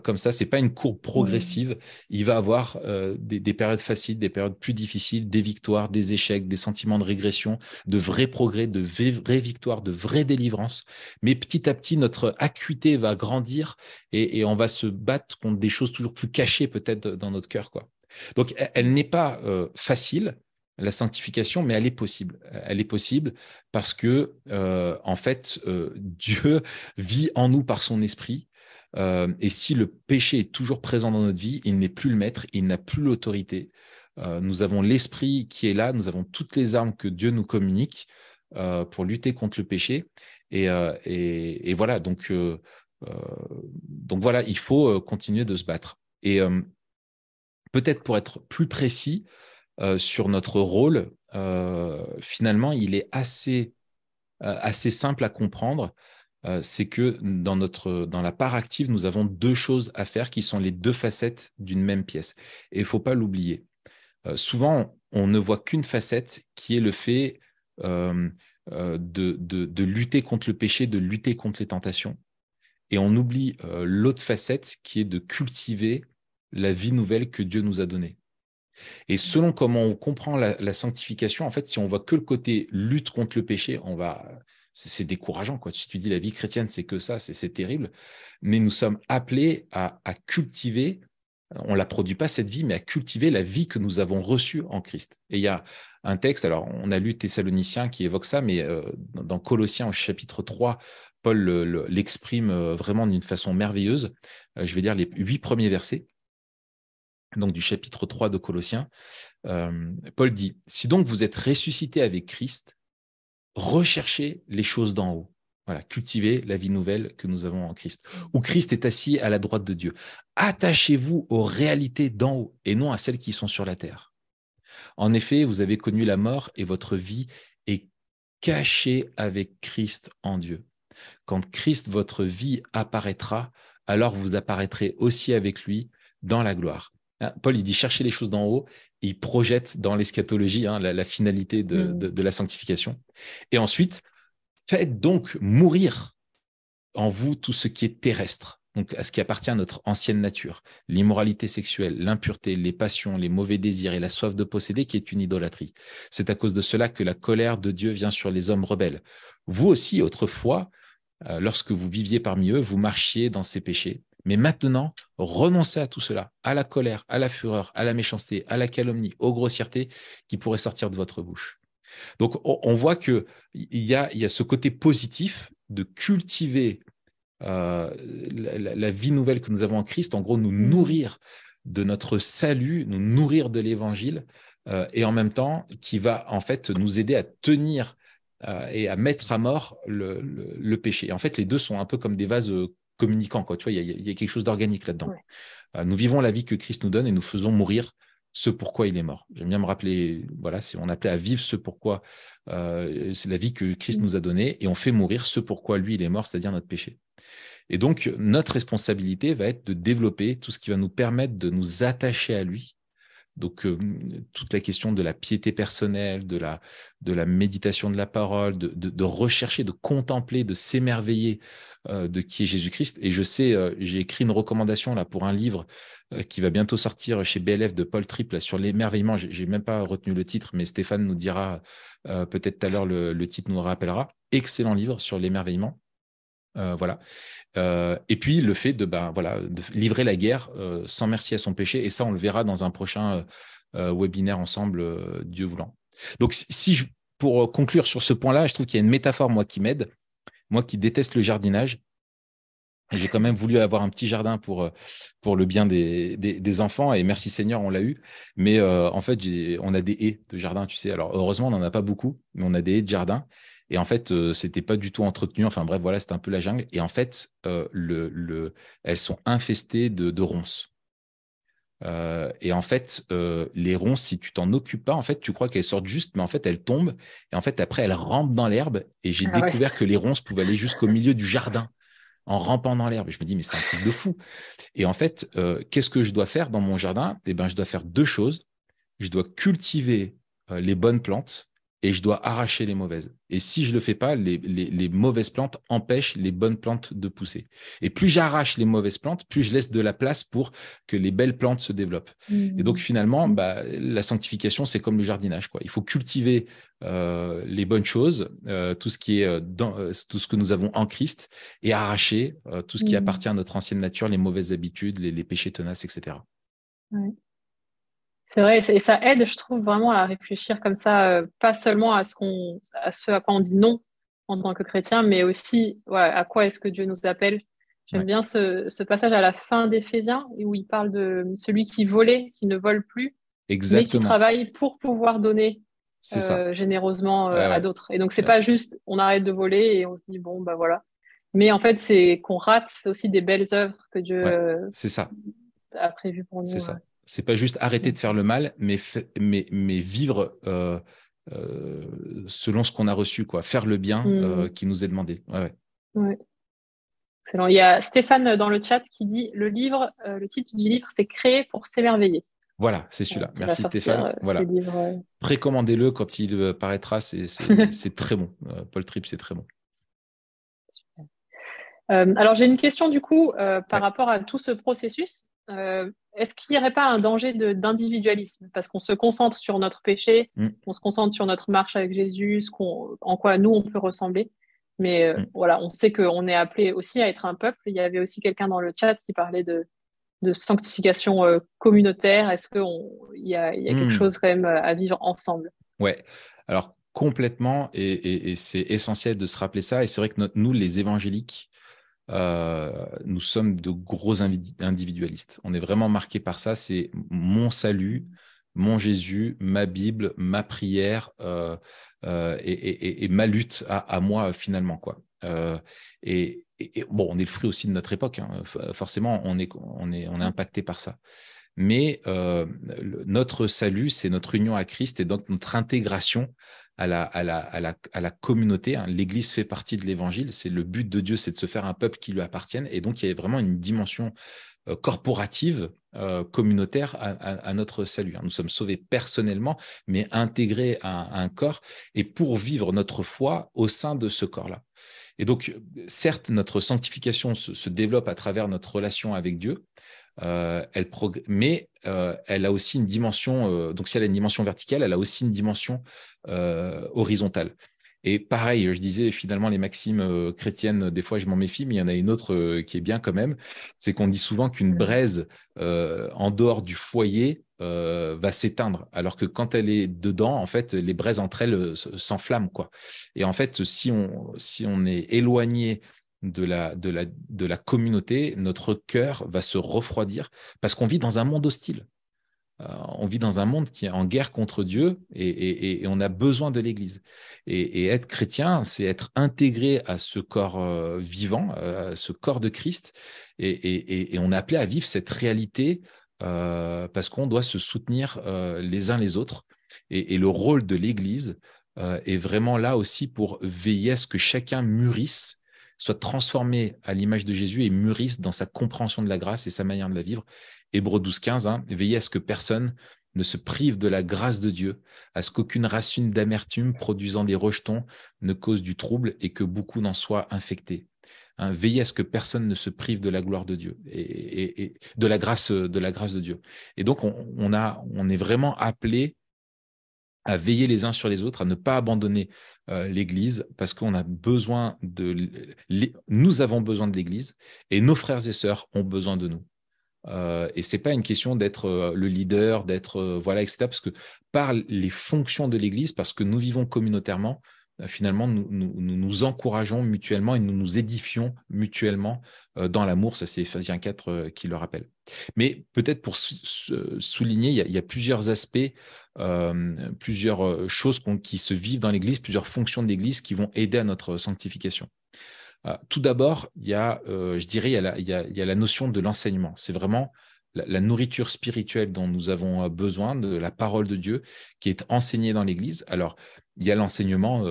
S3: comme ça. C'est pas une courbe progressive. Il va avoir des périodes faciles, des périodes plus difficiles, des victoires, des échecs, des sentiments de régression, de vrais progrès, de vraies victoires, de vraies délivrances. Mais petit à petit, notre acuité va grandir et on va se battre contre des choses toujours plus cachées peut-être dans notre cœur, quoi. Donc, elle n'est pas facile, la sanctification, mais elle est possible. Elle est possible parce que, en fait, Dieu vit en nous par son esprit. Et si le péché est toujours présent dans notre vie, il n'est plus le maître, il n'a plus l'autorité. nous avons l'Esprit qui est là, nous avons toutes les armes que Dieu nous communique pour lutter contre le péché. Et voilà, donc voilà, il faut continuer de se battre. Et peut-être pour être plus précis sur notre rôle, finalement, il est assez simple à comprendre. C'est que dans la part active, nous avons deux choses à faire qui sont les deux facettes d'une même pièce. Et il ne faut pas l'oublier. Souvent, on ne voit qu'une facette qui est le fait de lutter contre le péché, de lutter contre les tentations. Et on oublie l'autre facette qui est de cultiver la vie nouvelle que Dieu nous a donnée. Et selon comment on comprend la sanctification, en fait, si on voit que le côté lutte contre le péché, c'est décourageant, quoi. Si tu dis la vie chrétienne, c'est que ça, c'est terrible. Mais nous sommes appelés à cultiver, on ne la produit pas cette vie, mais à cultiver la vie que nous avons reçue en Christ. Et il y a un texte, alors on a lu Thessaloniciens qui évoque ça, mais dans Colossiens au chapitre 3, Paul l'exprime vraiment d'une façon merveilleuse. Je vais lire les 8 premiers versets. Donc du chapitre 3 de Colossiens, Paul dit « Si donc vous êtes ressuscités avec Christ, recherchez les choses d'en haut. » Voilà, cultivez la vie nouvelle que nous avons en Christ. Où Christ est assis à la droite de Dieu. Attachez-vous aux réalités d'en haut et non à celles qui sont sur la terre. En effet, vous avez connu la mort et votre vie est cachée avec Christ en Dieu. Quand Christ, votre vie, apparaîtra, alors vous apparaîtrez aussi avec lui dans la gloire. Paul, il dit chercher les choses d'en haut, il projette dans l'eschatologie la finalité de la sanctification. Et ensuite, faites donc mourir en vous tout ce qui est terrestre, donc à ce qui appartient à notre ancienne nature, l'immoralité sexuelle, l'impureté, les passions, les mauvais désirs et la soif de posséder qui est une idolâtrie. C'est à cause de cela que la colère de Dieu vient sur les hommes rebelles. Vous aussi, autrefois, lorsque vous viviez parmi eux, vous marchiez dans ces péchés. Mais maintenant, renoncez à tout cela, à la colère, à la fureur, à la méchanceté, à la calomnie, aux grossièretés qui pourraient sortir de votre bouche. Donc, on voit qu'il y a ce côté positif de cultiver la vie nouvelle que nous avons en Christ, en gros, nous nourrir de notre salut, nous nourrir de l'évangile, et en même temps, qui va en fait nous aider à tenir et à mettre à mort le péché. Et en fait, les deux sont un peu comme des vases communicants, quoi. Tu vois, il y a quelque chose d'organique là-dedans. Ouais. Nous vivons la vie que Christ nous donne et nous faisons mourir ce pourquoi il est mort. J'aime bien me rappeler, voilà, on appelait à vivre ce pourquoi, c'est la vie que Christ nous a donnée, et on fait mourir ce pourquoi lui il est mort, c'est-à-dire notre péché. Et donc, notre responsabilité va être de développer tout ce qui va nous permettre de nous attacher à lui. Donc, toute la question de la piété personnelle, de la méditation de la parole, de rechercher, de contempler, de s'émerveiller de qui est Jésus-Christ. Et je sais, j'ai écrit une recommandation là pour un livre qui va bientôt sortir chez BLF de Paul Tripp là, sur l'émerveillement. J'ai même pas retenu le titre, mais Stéphane nous dira peut-être tout à l'heure, le titre nous rappellera. Excellent livre sur l'émerveillement. Voilà. Et puis le fait de livrer la guerre sans merci à son péché, et ça on le verra dans un prochain webinaire ensemble, Dieu voulant. Donc pour conclure sur ce point-là, je trouve qu'il y a une métaphore moi qui m'aide, moi qui déteste le jardinage. Et j'ai quand même voulu avoir un petit jardin pour le bien des enfants, et merci Seigneur, on l'a eu. Mais en fait, on a des haies de jardin, tu sais. Alors heureusement, on n'en a pas beaucoup, mais on a des haies de jardin. Et en fait, c'était pas du tout entretenu. Enfin bref, voilà, c'était un peu la jungle. Et en fait, elles sont infestées de ronces. Et en fait, les ronces, si tu t'en occupes pas, en fait, tu crois qu'elles sortent juste, mais en fait, elles tombent. Et en fait, après, elles rampent dans l'herbe. Et j'ai découvert que les ronces pouvaient aller jusqu'au milieu du jardin en rampant dans l'herbe. Et je me dis, mais c'est un truc de fou. Et en fait, qu'est-ce que je dois faire dans mon jardin? Eh ben, je dois faire deux choses. Je dois cultiver les bonnes plantes, et je dois arracher les mauvaises. Et si je le fais pas, les mauvaises plantes empêchent les bonnes plantes de pousser. Et plus j'arrache les mauvaises plantes, plus je laisse de la place pour que les belles plantes se développent. Et donc finalement, la sanctification, c'est comme le jardinage, quoi. Il faut cultiver les bonnes choses, tout ce qui est tout ce que nous avons en Christ, et arracher tout ce qui appartient à notre ancienne nature, les mauvaises habitudes, les péchés tenaces, etc.
S2: Ouais. C'est vrai, et ça aide, je trouve, vraiment à réfléchir comme ça, pas seulement à ce à quoi on dit non en tant que chrétien, mais aussi, voilà, à quoi est-ce que Dieu nous appelle. J'aime bien ce passage à la fin d'Éphésiens où il parle de celui qui volait, qui ne vole plus, mais qui
S3: Exactement.
S2: travaillent pour pouvoir donner
S3: C'est ça.
S2: généreusement
S3: Ouais,
S2: à
S3: ouais.
S2: d'autres. Et donc, c'est
S3: Ouais.
S2: pas juste on arrête de voler et on se dit, bon, bah voilà. Mais en fait, c'est qu'on rate aussi des belles œuvres que Dieu
S3: Ouais. C'est ça.
S2: a prévues pour
S3: C'est
S2: nous.
S3: ça. C'est pas juste arrêter de
S2: Donc,
S3: faire le mal, mais vivre selon ce qu'on a reçu, quoi. Faire le bien qui nous est demandé. Ouais, ouais.
S2: ouais. Excellent. Il y a Stéphane dans le chat qui dit le titre du livre, c'est Créer pour s'émerveiller.
S3: Voilà, c'est celui-là.
S2: Qui va
S3: Merci
S2: sortir
S3: Stéphane.
S2: ce
S3: Voilà.
S2: livre.
S3: Précommandez-le quand il paraîtra. C'est très bon. Paul Tripp, c'est très bon.
S2: Alors j'ai une question du coup par
S3: Ouais.
S2: rapport à tout ce processus. Est-ce qu'il n'y aurait pas un danger d'individualisme? Parce qu'on se concentre sur notre péché,
S3: Mm,
S2: on se concentre sur notre marche avec Jésus, en quoi nous on peut ressembler. Mais
S3: mm.
S2: voilà, on sait qu'on est appelé aussi à être un peuple. Il y avait aussi quelqu'un dans le chat qui parlait de sanctification communautaire. Est-ce qu'il y a quelque
S3: Mm.
S2: chose quand même à vivre ensemble?
S3: Ouais. Alors complètement, et c'est essentiel de se rappeler ça. Et c'est vrai que nous, les évangéliques, nous sommes de gros individualistes. On est vraiment marqués par ça. C'est mon salut, mon Jésus, ma Bible, ma prière et ma lutte à moi finalement, quoi. Et bon, on est le fruit aussi de notre époque. Hein. Forcément, on est impacté par ça. Mais notre salut, c'est notre union à Christ et donc notre intégration à la communauté. Hein. L'Église fait partie de l'Évangile. C'est le but de Dieu, c'est de se faire un peuple qui lui appartienne. Et donc, il y a vraiment une dimension corporative, communautaire à notre salut. Hein. Nous sommes sauvés personnellement, mais intégrés à un corps et pour vivre notre foi au sein de ce corps-là. Et donc, certes, notre sanctification se développe à travers notre relation avec Dieu, mais elle a aussi une dimension, donc si elle a une dimension verticale, elle a aussi une dimension horizontale. Et pareil, je disais finalement les maximes chrétiennes, des fois je m'en méfie, mais il y en a une autre qui est bien quand même, c'est qu'on dit souvent qu'une braise en dehors du foyer va s'éteindre, alors que quand elle est dedans, en fait, les braises entre elles s'enflamment, quoi. Et en fait, si on est éloigné de la communauté, notre cœur va se refroidir parce qu'on vit dans un monde hostile. On vit dans un monde qui est en guerre contre Dieu et on a besoin de l'Église. Et être chrétien, c'est être intégré à ce corps vivant, à ce corps de Christ. Et on est appelé à vivre cette réalité parce qu'on doit se soutenir les uns les autres. Et le rôle de l'Église est vraiment là aussi pour veiller à ce que chacun mûrisse, soit transformé à l'image de Jésus et mûrisse dans sa compréhension de la grâce et sa manière de la vivre. Hébreux 12-15, hein, veillez à ce que personne ne se prive de la grâce de Dieu, à ce qu'aucune racine d'amertume produisant des rejetons ne cause du trouble et que beaucoup n'en soient infectés. Hein, veillez à ce que personne ne se prive de la gloire de Dieu et de la grâce de Dieu. Et donc, on est vraiment appelé à veiller les uns sur les autres, à ne pas abandonner l'Église, parce qu'on a besoin nous avons besoin de l'Église et nos frères et sœurs ont besoin de nous. Et c'est pas une question d'être le leader, d'être voilà, etc. Parce que par les fonctions de l'Église, parce que nous vivons communautairement, finalement, nous encourageons mutuellement et nous nous édifions mutuellement dans l'amour. Ça, c'est Ephésiens 4 qui le rappelle. Mais peut-être pour souligner, il y a plusieurs aspects, plusieurs choses qui se vivent dans l'Église, plusieurs fonctions de l'Église qui vont aider à notre sanctification. Tout d'abord, je dirais, il y a la notion de l'enseignement. C'est vraiment la nourriture spirituelle dont nous avons besoin, de la parole de Dieu qui est enseignée dans l'Église. Alors, il y a l'enseignement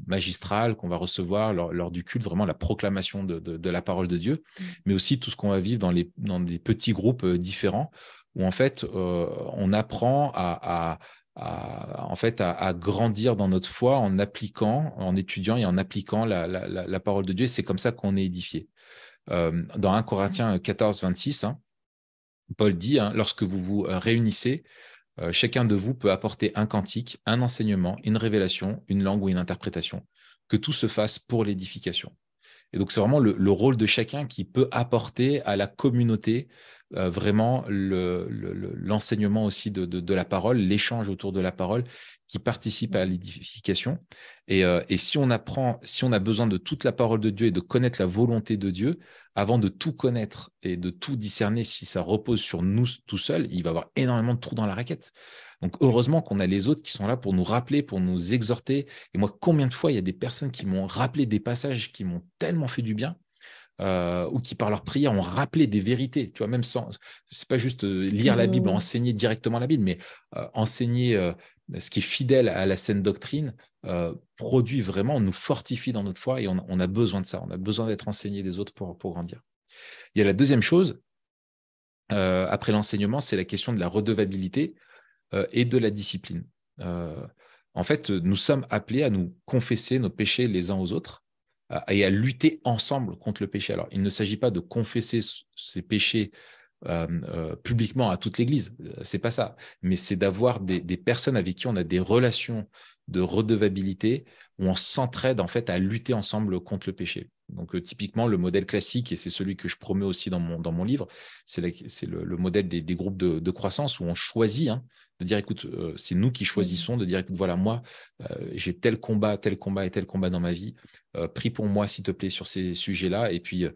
S3: magistral qu'on va recevoir lors du culte, vraiment la proclamation de la parole de Dieu, mais aussi tout ce qu'on va vivre dans des petits groupes différents où en fait, on apprend à grandir dans notre foi en appliquant, en étudiant et en appliquant la parole de Dieu. C'est comme ça qu'on est édifié. Dans 1 Corinthiens 14, 26, hein, Paul dit, hein, lorsque vous vous réunissez, chacun de vous peut apporter un cantique, un enseignement, une révélation, une langue ou une interprétation. Que tout se fasse pour l'édification. Et donc, c'est vraiment le rôle de chacun qui peut apporter à la communauté vraiment l'enseignement aussi de la parole, l'échange autour de la parole qui participe à l'édification. Et si on a besoin de toute la parole de Dieu et de connaître la volonté de Dieu, avant de tout connaître et de tout discerner, si ça repose sur nous tout seuls, il va y avoir énormément de trous dans la raquette. Donc, heureusement qu'on a les autres qui sont là pour nous rappeler, pour nous exhorter. Et moi, combien de fois il y a des personnes qui m'ont rappelé des passages qui m'ont tellement fait du bien, ou qui, par leur prière, ont rappelé des vérités, tu vois, même sans, c'est pas juste lire la Bible, enseigner directement la Bible, mais enseigner ce qui est fidèle à la saine doctrine, produit vraiment, nous fortifie dans notre foi, et on a besoin de ça, on a besoin d'être enseigné des autres pour grandir. Il y a la deuxième chose, après l'enseignement, c'est la question de la redevabilité et de la discipline. En fait, nous sommes appelés à nous confesser nos péchés les uns aux autres et à lutter ensemble contre le péché. Alors, il ne s'agit pas de confesser ces péchés publiquement à toute l'Église, c'est pas ça, mais c'est d'avoir des personnes avec qui on a des relations de redevabilité où on s'entraide en fait à lutter ensemble contre le péché. Donc typiquement le modèle classique, et c'est celui que je promets aussi dans mon livre, c'est le modèle des groupes de croissance où on choisit de dire écoute, c'est nous qui choisissons de dire écoute, voilà, moi j'ai tel combat et tel combat dans ma vie, prie pour moi s'il te plaît sur ces sujets-là, et puis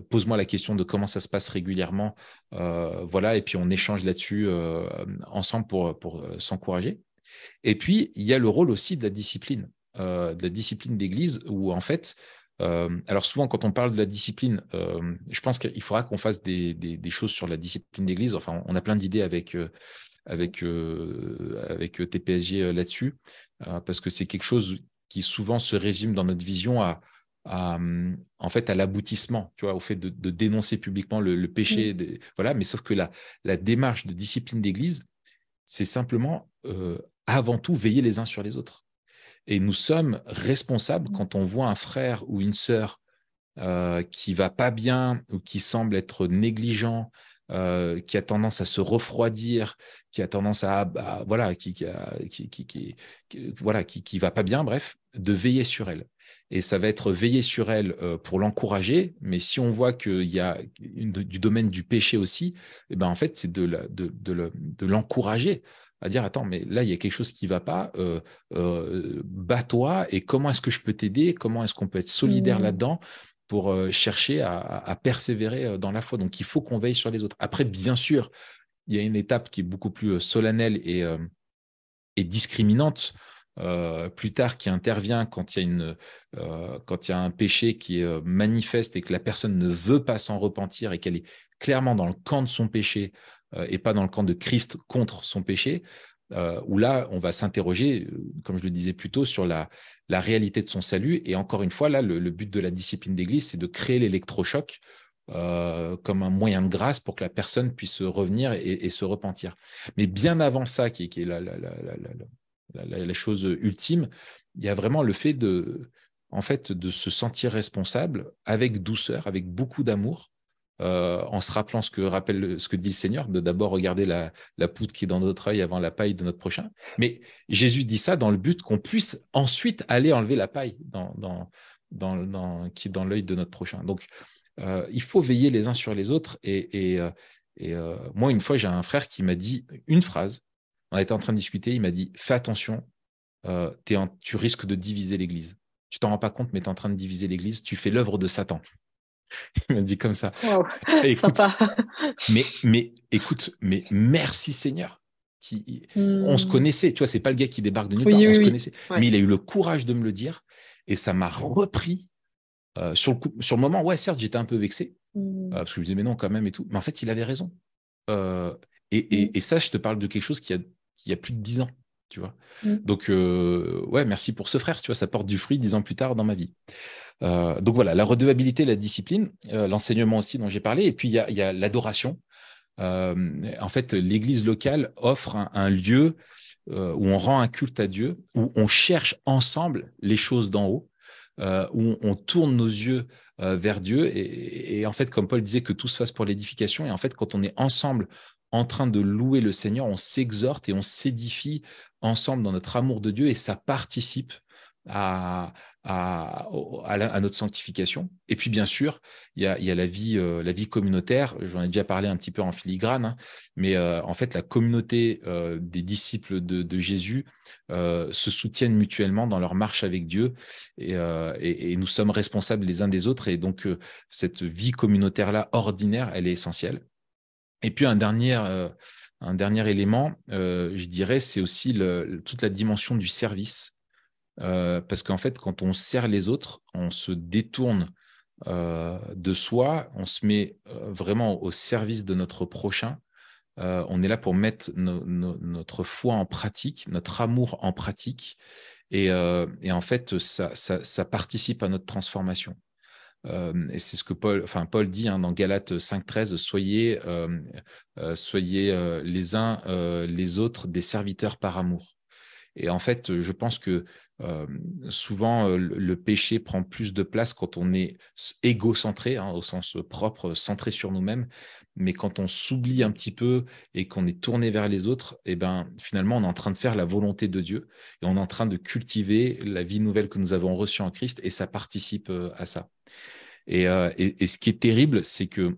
S3: pose-moi la question de comment ça se passe régulièrement, voilà, et puis on échange là-dessus ensemble pour s'encourager. Et puis il y a le rôle aussi de la discipline d'église, où en fait alors souvent quand on parle de la discipline, je pense qu'il faudra qu'on fasse des choses sur la discipline d'église. Enfin, on a plein d'idées avec TPSG là-dessus, parce que c'est quelque chose qui souvent se résume dans notre vision en fait à l'aboutissement, tu vois, au fait de dénoncer publiquement le péché, voilà. Mais sauf que la démarche de discipline d'église, c'est simplement avant tout veiller les uns sur les autres. Et nous sommes responsables quand on voit un frère ou une sœur qui va pas bien ou qui semble être négligent, qui a tendance à se refroidir, qui a tendance voilà, qui va pas bien, bref, de veiller sur elle. Et ça va être veiller sur elle pour l'encourager, mais si on voit qu'il y a du domaine du péché aussi, eh ben en fait c'est de l'encourager à dire attends, mais là il y a quelque chose qui va pas, bats-toi, et comment est-ce que je peux t'aider, comment est-ce qu'on peut être solidaire là-dedans pour chercher à persévérer dans la foi. Donc il faut qu'on veille sur les autres. Après, bien sûr, il y a une étape qui est beaucoup plus solennelle et discriminante plus tard, qui intervient quand il y a un péché qui est manifeste et que la personne ne veut pas s'en repentir et qu'elle est clairement dans le camp de son péché et pas dans le camp de Christ contre son péché, où là, on va s'interroger, comme je le disais plus tôt, sur la réalité de son salut. Et encore une fois, là, le but de la discipline d'église, c'est de créer l'électrochoc comme un moyen de grâce pour que la personne puisse revenir et se repentir. Mais bien avant ça, qui est la chose ultime, il y a vraiment le fait de se sentir responsable avec douceur, avec beaucoup d'amour, en se rappelant ce que dit le Seigneur, de d'abord regarder la poudre qui est dans notre œil avant la paille de notre prochain. Mais Jésus dit ça dans le but qu'on puisse ensuite aller enlever la paille qui est dans l'œil de notre prochain. Donc, il faut veiller les uns sur les autres. Et moi, une fois, j'ai un frère qui m'a dit une phrase. On était en train de discuter. Il m'a dit fais attention, tu risques de diviser l'Église. Tu t'en rends pas compte, mais tu es en train de diviser l'Église. Tu fais l'œuvre de Satan. Il m'a dit comme ça.
S2: Wow.
S3: Écoute,
S2: Sympa.
S3: écoute, merci Seigneur. On se connaissait, tu vois, c'est pas le gars qui débarque de nulle part, on se connaissait. Ouais. Mais il a eu le courage de me le dire et ça m'a repris sur le moment. Ouais, certes, j'étais un peu vexé parce que je me disais mais non quand même et tout. Mais en fait, il avait raison. Et ça, je te parle de quelque chose qui a plus de 10 ans. Tu vois. Donc, ouais, merci pour ce frère. Tu vois, ça porte du fruit 10 ans plus tard dans ma vie. Donc voilà, la redevabilité, la discipline, l'enseignement aussi dont j'ai parlé, et puis il y a l'adoration. En fait, l'Église locale offre un lieu où on rend un culte à Dieu, où on cherche ensemble les choses d'en haut, où on tourne nos yeux vers Dieu, et en fait, comme Paul disait, que tout se fasse pour l'édification. Et en fait, quand on est ensemble en train de louer le Seigneur, on s'exhorte et on s'édifie ensemble dans notre amour de Dieu, et ça participe à notre sanctification. Et puis, bien sûr, il y a la vie communautaire. J'en ai déjà parlé un petit peu en filigrane, hein, mais en fait, la communauté des disciples de Jésus se soutiennent mutuellement dans leur marche avec Dieu et nous sommes responsables les uns des autres. Et donc, cette vie communautaire-là, ordinaire, elle est essentielle. Et puis, un dernier élément, je dirais, c'est aussi toute la dimension du service. Parce qu'en fait, quand on sert les autres, on se détourne de soi, on se met vraiment au service de notre prochain. On est là pour mettre notre foi en pratique, notre amour en pratique. Et en fait, ça participe à notre transformation. Et c'est ce que Paul dit dans Galates 5,13, soyez les uns les autres des serviteurs par amour. Et en fait, je pense que souvent, le péché prend plus de place quand on est égocentré, au sens propre, centré sur nous-mêmes. Mais quand on s'oublie un petit peu et qu'on est tourné vers les autres, et ben, finalement, on est en train de faire la volonté de Dieu et on est en train de cultiver la vie nouvelle que nous avons reçue en Christ et ça participe à ça. Et ce qui est terrible, c'est que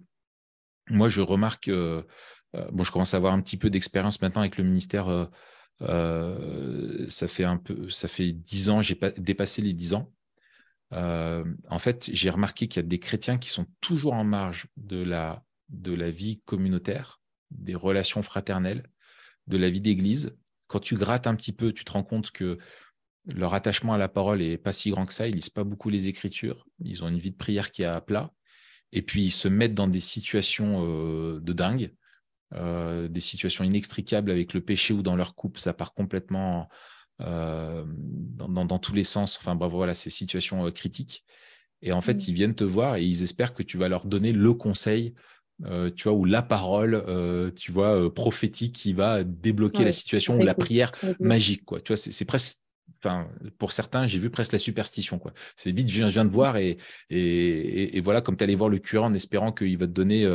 S3: moi, je remarque, je commence à avoir un petit peu d'expérience maintenant avec le ministère. Ça fait 10 ans, j'ai dépassé les 10 ans. En fait, j'ai remarqué qu'il y a des chrétiens qui sont toujours en marge de la vie communautaire, des relations fraternelles, de la vie d'église. Quand tu grattes un petit peu, tu te rends compte que leur attachement à la parole est pas si grand que ça. Ils lisent pas beaucoup les Écritures. Ils ont une vie de prière qui est à plat. Et puis, ils se mettent dans des situations de dingue. Des situations inextricables avec le péché ou dans leur couple, ça part complètement dans tous les sens. Enfin, bravo, voilà, ces situations critiques. Et en fait, ils viennent te voir et ils espèrent que tu vas leur donner le conseil, tu vois, ou la parole, tu vois, prophétique qui va débloquer la situation ou la prière magique, quoi. Tu vois, c'est presque. Enfin, pour certains, j'ai vu presque la superstition, quoi. C'est vite, je viens de voir et voilà, comme tu allais voir le curé en espérant qu'il va te donner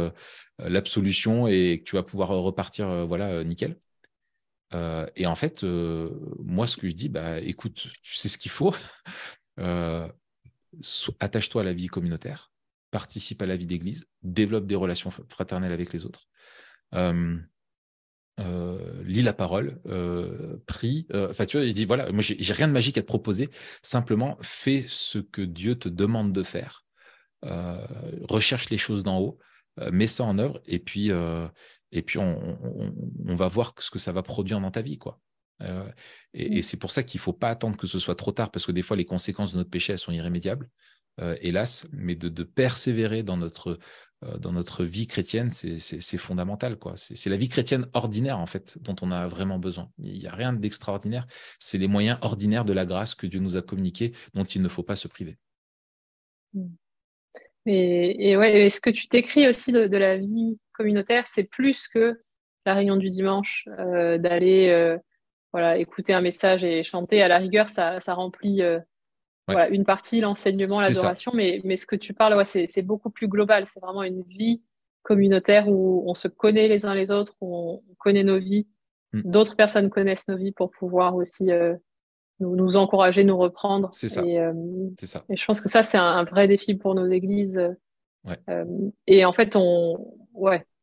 S3: l'absolution et que tu vas pouvoir repartir, nickel. Et en fait, moi, ce que je dis, écoute, tu sais ce qu'il faut. Attache-toi à la vie communautaire, participe à la vie d'église, développe des relations fraternelles avec les autres. Lis la parole, prie. Enfin, tu vois, il dit voilà, moi j'ai rien de magique à te proposer. Simplement, fais ce que Dieu te demande de faire. Recherche les choses d'en haut, mets ça en œuvre, et puis on va voir ce que ça va produire dans ta vie, quoi. Et c'est pour ça qu'il faut pas attendre que ce soit trop tard, parce que des fois les conséquences de notre péché elles sont irrémédiables, hélas, mais de persévérer dans notre vie chrétienne, c'est fondamental, quoi. C'est la vie chrétienne ordinaire, en fait, dont on a vraiment besoin. Il n'y a rien d'extraordinaire. C'est les moyens ordinaires de la grâce que Dieu nous a communiqués, dont il ne faut pas se priver.
S2: Et ouais, ce que tu t'écris aussi de la vie communautaire, c'est plus que la réunion du dimanche, d'aller écouter un message et chanter. À la rigueur, ça remplit une partie, l'enseignement, l'adoration, mais ce que tu parles, c'est beaucoup plus global. C'est vraiment une vie communautaire où on se connaît les uns les autres, où on connaît nos vies. D'autres personnes connaissent nos vies pour pouvoir aussi nous encourager, nous reprendre.
S3: C'est ça.
S2: C'est ça. Et je pense que ça, c'est un vrai défi pour nos églises.
S3: Ouais.
S2: Et en fait,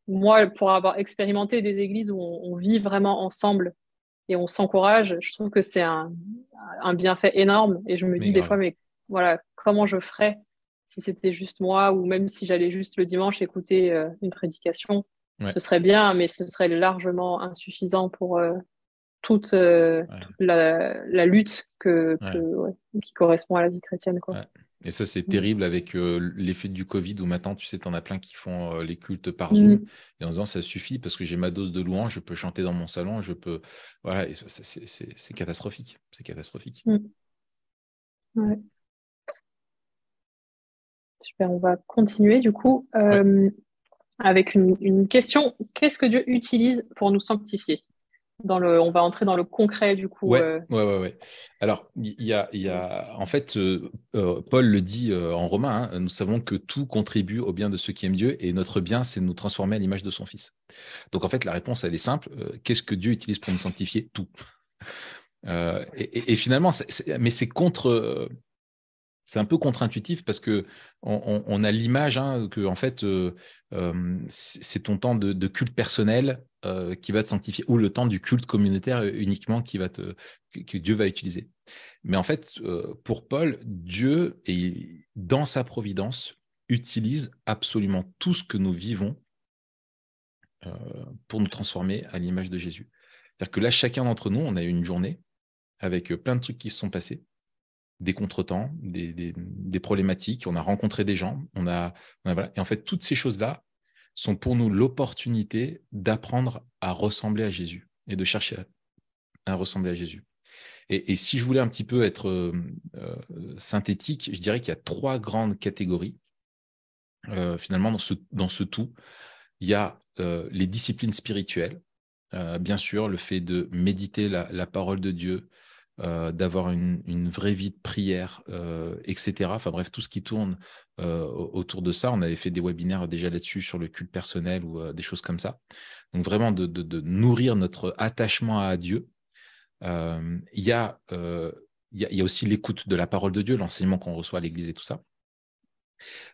S2: moi, pour avoir expérimenté des églises où on vit vraiment ensemble et on s'encourage, je trouve que c'est un bienfait énorme. Et je me dis des fois, mais voilà, comment je ferais si c'était juste moi, ou même si j'allais juste le dimanche écouter une prédication. Ce serait bien, mais ce serait largement insuffisant pour toute la lutte qui correspond à la vie chrétienne, quoi.
S3: Ouais. Et ça, c'est terrible avec l'effet du Covid où maintenant, tu sais, t'en as plein qui font les cultes par Zoom et en disant ça suffit parce que j'ai ma dose de louange, je peux chanter dans mon salon, je peux. Voilà, et c'est catastrophique. C'est catastrophique.
S2: Ouais. Super, on va continuer du coup avec une question. Qu'est-ce que Dieu utilise pour nous sanctifier? On va entrer dans le concret du coup.
S3: Ouais. Alors, il y a en fait, Paul le dit en Romains, nous savons que tout contribue au bien de ceux qui aiment Dieu et notre bien, c'est de nous transformer à l'image de son Fils. Donc en fait, la réponse, elle est simple. Qu'est-ce que Dieu utilise pour nous sanctifier? Tout. Et finalement, mais c'est un peu contre-intuitif parce que on a l'image que en fait c'est ton temps de culte personnel qui va te sanctifier, ou le temps du culte communautaire uniquement que Dieu va utiliser. Mais en fait, pour Paul, Dieu, dans sa providence, utilise absolument tout ce que nous vivons pour nous transformer à l'image de Jésus. C'est-à-dire que là, chacun d'entre nous, on a eu une journée avec plein de trucs qui se sont passés, des contretemps, des problématiques, on a rencontré des gens, voilà. Et en fait, toutes ces choses-là sont pour nous l'opportunité d'apprendre à ressembler à Jésus et de chercher à ressembler à Jésus. Et si je voulais un petit peu être synthétique, je dirais qu'il y a 3 grandes catégories. Finalement, dans ce tout, il y a les disciplines spirituelles. Bien sûr, le fait de méditer la parole de Dieu, d'avoir une vraie vie de prière, etc. Enfin bref, tout ce qui tourne autour de ça. On avait fait des webinaires déjà là-dessus sur le culte personnel ou des choses comme ça. Donc vraiment de nourrir notre attachement à Dieu. Il y a aussi l'écoute de la parole de Dieu, l'enseignement qu'on reçoit à l'église et tout ça.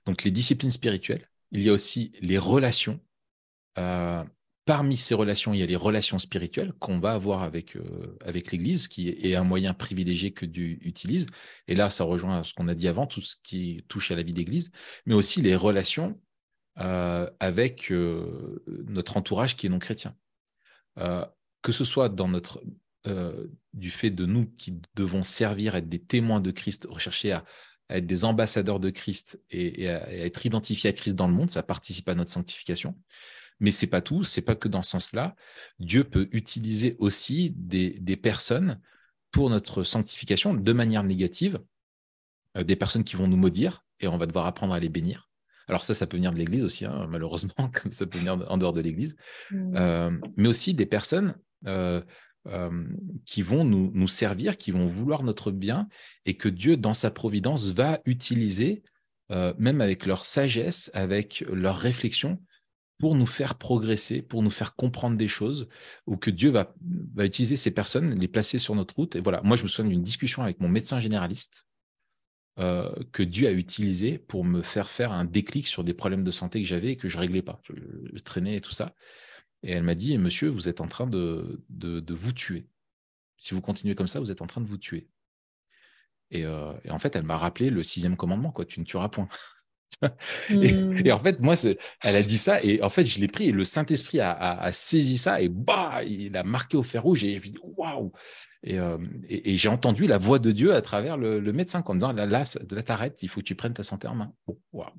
S3: Donc les disciplines spirituelles. Il y a aussi les relations. Parmi ces relations, il y a les relations spirituelles qu'on va avoir avec l'Église, qui est un moyen privilégié que Dieu utilise. Et là, ça rejoint ce qu'on a dit avant, tout ce qui touche à la vie d'Église, mais aussi les relations avec notre entourage qui est non chrétien. Que ce soit dans du fait de nous qui devons servir, être des témoins de Christ, rechercher à être des ambassadeurs de Christ et à être identifiés à Christ dans le monde, ça participe à notre sanctification. Mais c'est pas tout, c'est pas que dans ce sens-là. Dieu peut utiliser aussi des personnes pour notre sanctification de manière négative, des personnes qui vont nous maudire et on va devoir apprendre à les bénir. Alors ça peut venir de l'Église aussi, malheureusement, comme ça peut venir en dehors de l'Église, mais aussi des personnes qui vont nous servir, qui vont vouloir notre bien et que Dieu, dans sa providence, va utiliser, même avec leur sagesse, avec leur réflexion, pour nous faire progresser, pour nous faire comprendre des choses, ou que Dieu va utiliser ces personnes, les placer sur notre route. Et voilà, moi je me souviens d'une discussion avec mon médecin généraliste que Dieu a utilisé pour me faire un déclic sur des problèmes de santé que j'avais et que je réglais pas. Je traînais et tout ça. Et elle m'a dit, monsieur, vous êtes en train de vous tuer. Si vous continuez comme ça, vous êtes en train de vous tuer. Et en fait, elle m'a rappelé le 6e commandement, quoi, tu ne tueras point. Et en fait, moi, elle a dit ça, et en fait, je l'ai pris, et le Saint-Esprit a saisi ça, et bah, il a marqué au fer rouge, et j'ai dit waouh! Et j'ai entendu la voix de Dieu à travers le médecin, en me disant là, t'arrêtes, il faut que tu prennes ta santé en main. Bon, waouh,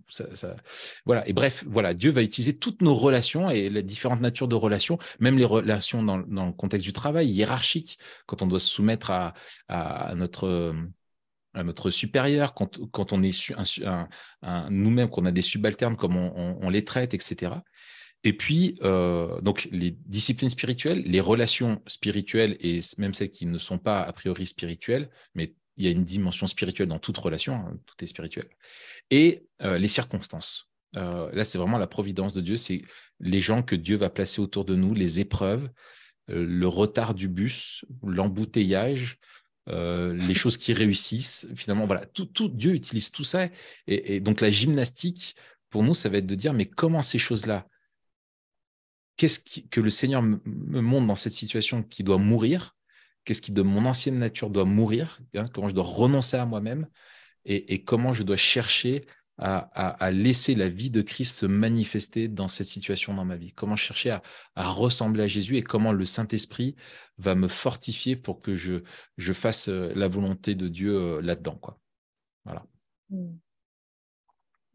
S3: voilà. Et bref, voilà, Dieu va utiliser toutes nos relations et les différentes natures de relations, même les relations dans le contexte du travail, hiérarchique, quand on doit se soumettre à notre supérieur, quand on est nous-mêmes, qu'on a des subalternes, comme on les traite, etc. Et puis, donc, les disciplines spirituelles, les relations spirituelles, et même celles qui ne sont pas a priori spirituelles, mais il y a une dimension spirituelle dans toute relation, tout est spirituel. Et les circonstances. Là, c'est vraiment la providence de Dieu, c'est les gens que Dieu va placer autour de nous, les épreuves, le retard du bus, l'embouteillage, les choses qui réussissent, finalement, voilà, tout Dieu utilise tout ça. Et donc la gymnastique, pour nous, ça va être de dire, mais comment ces choses-là, qu'est-ce que le Seigneur me montre dans cette situation qui doit mourir, qu'est-ce qui de mon ancienne nature doit mourir, comment je dois renoncer à moi-même, et comment je dois chercher à laisser la vie de Christ se manifester dans cette situation dans ma vie. Comment chercher à ressembler à Jésus, et comment le Saint-Esprit va me fortifier pour que je fasse la volonté de Dieu là-dedans, quoi. Voilà.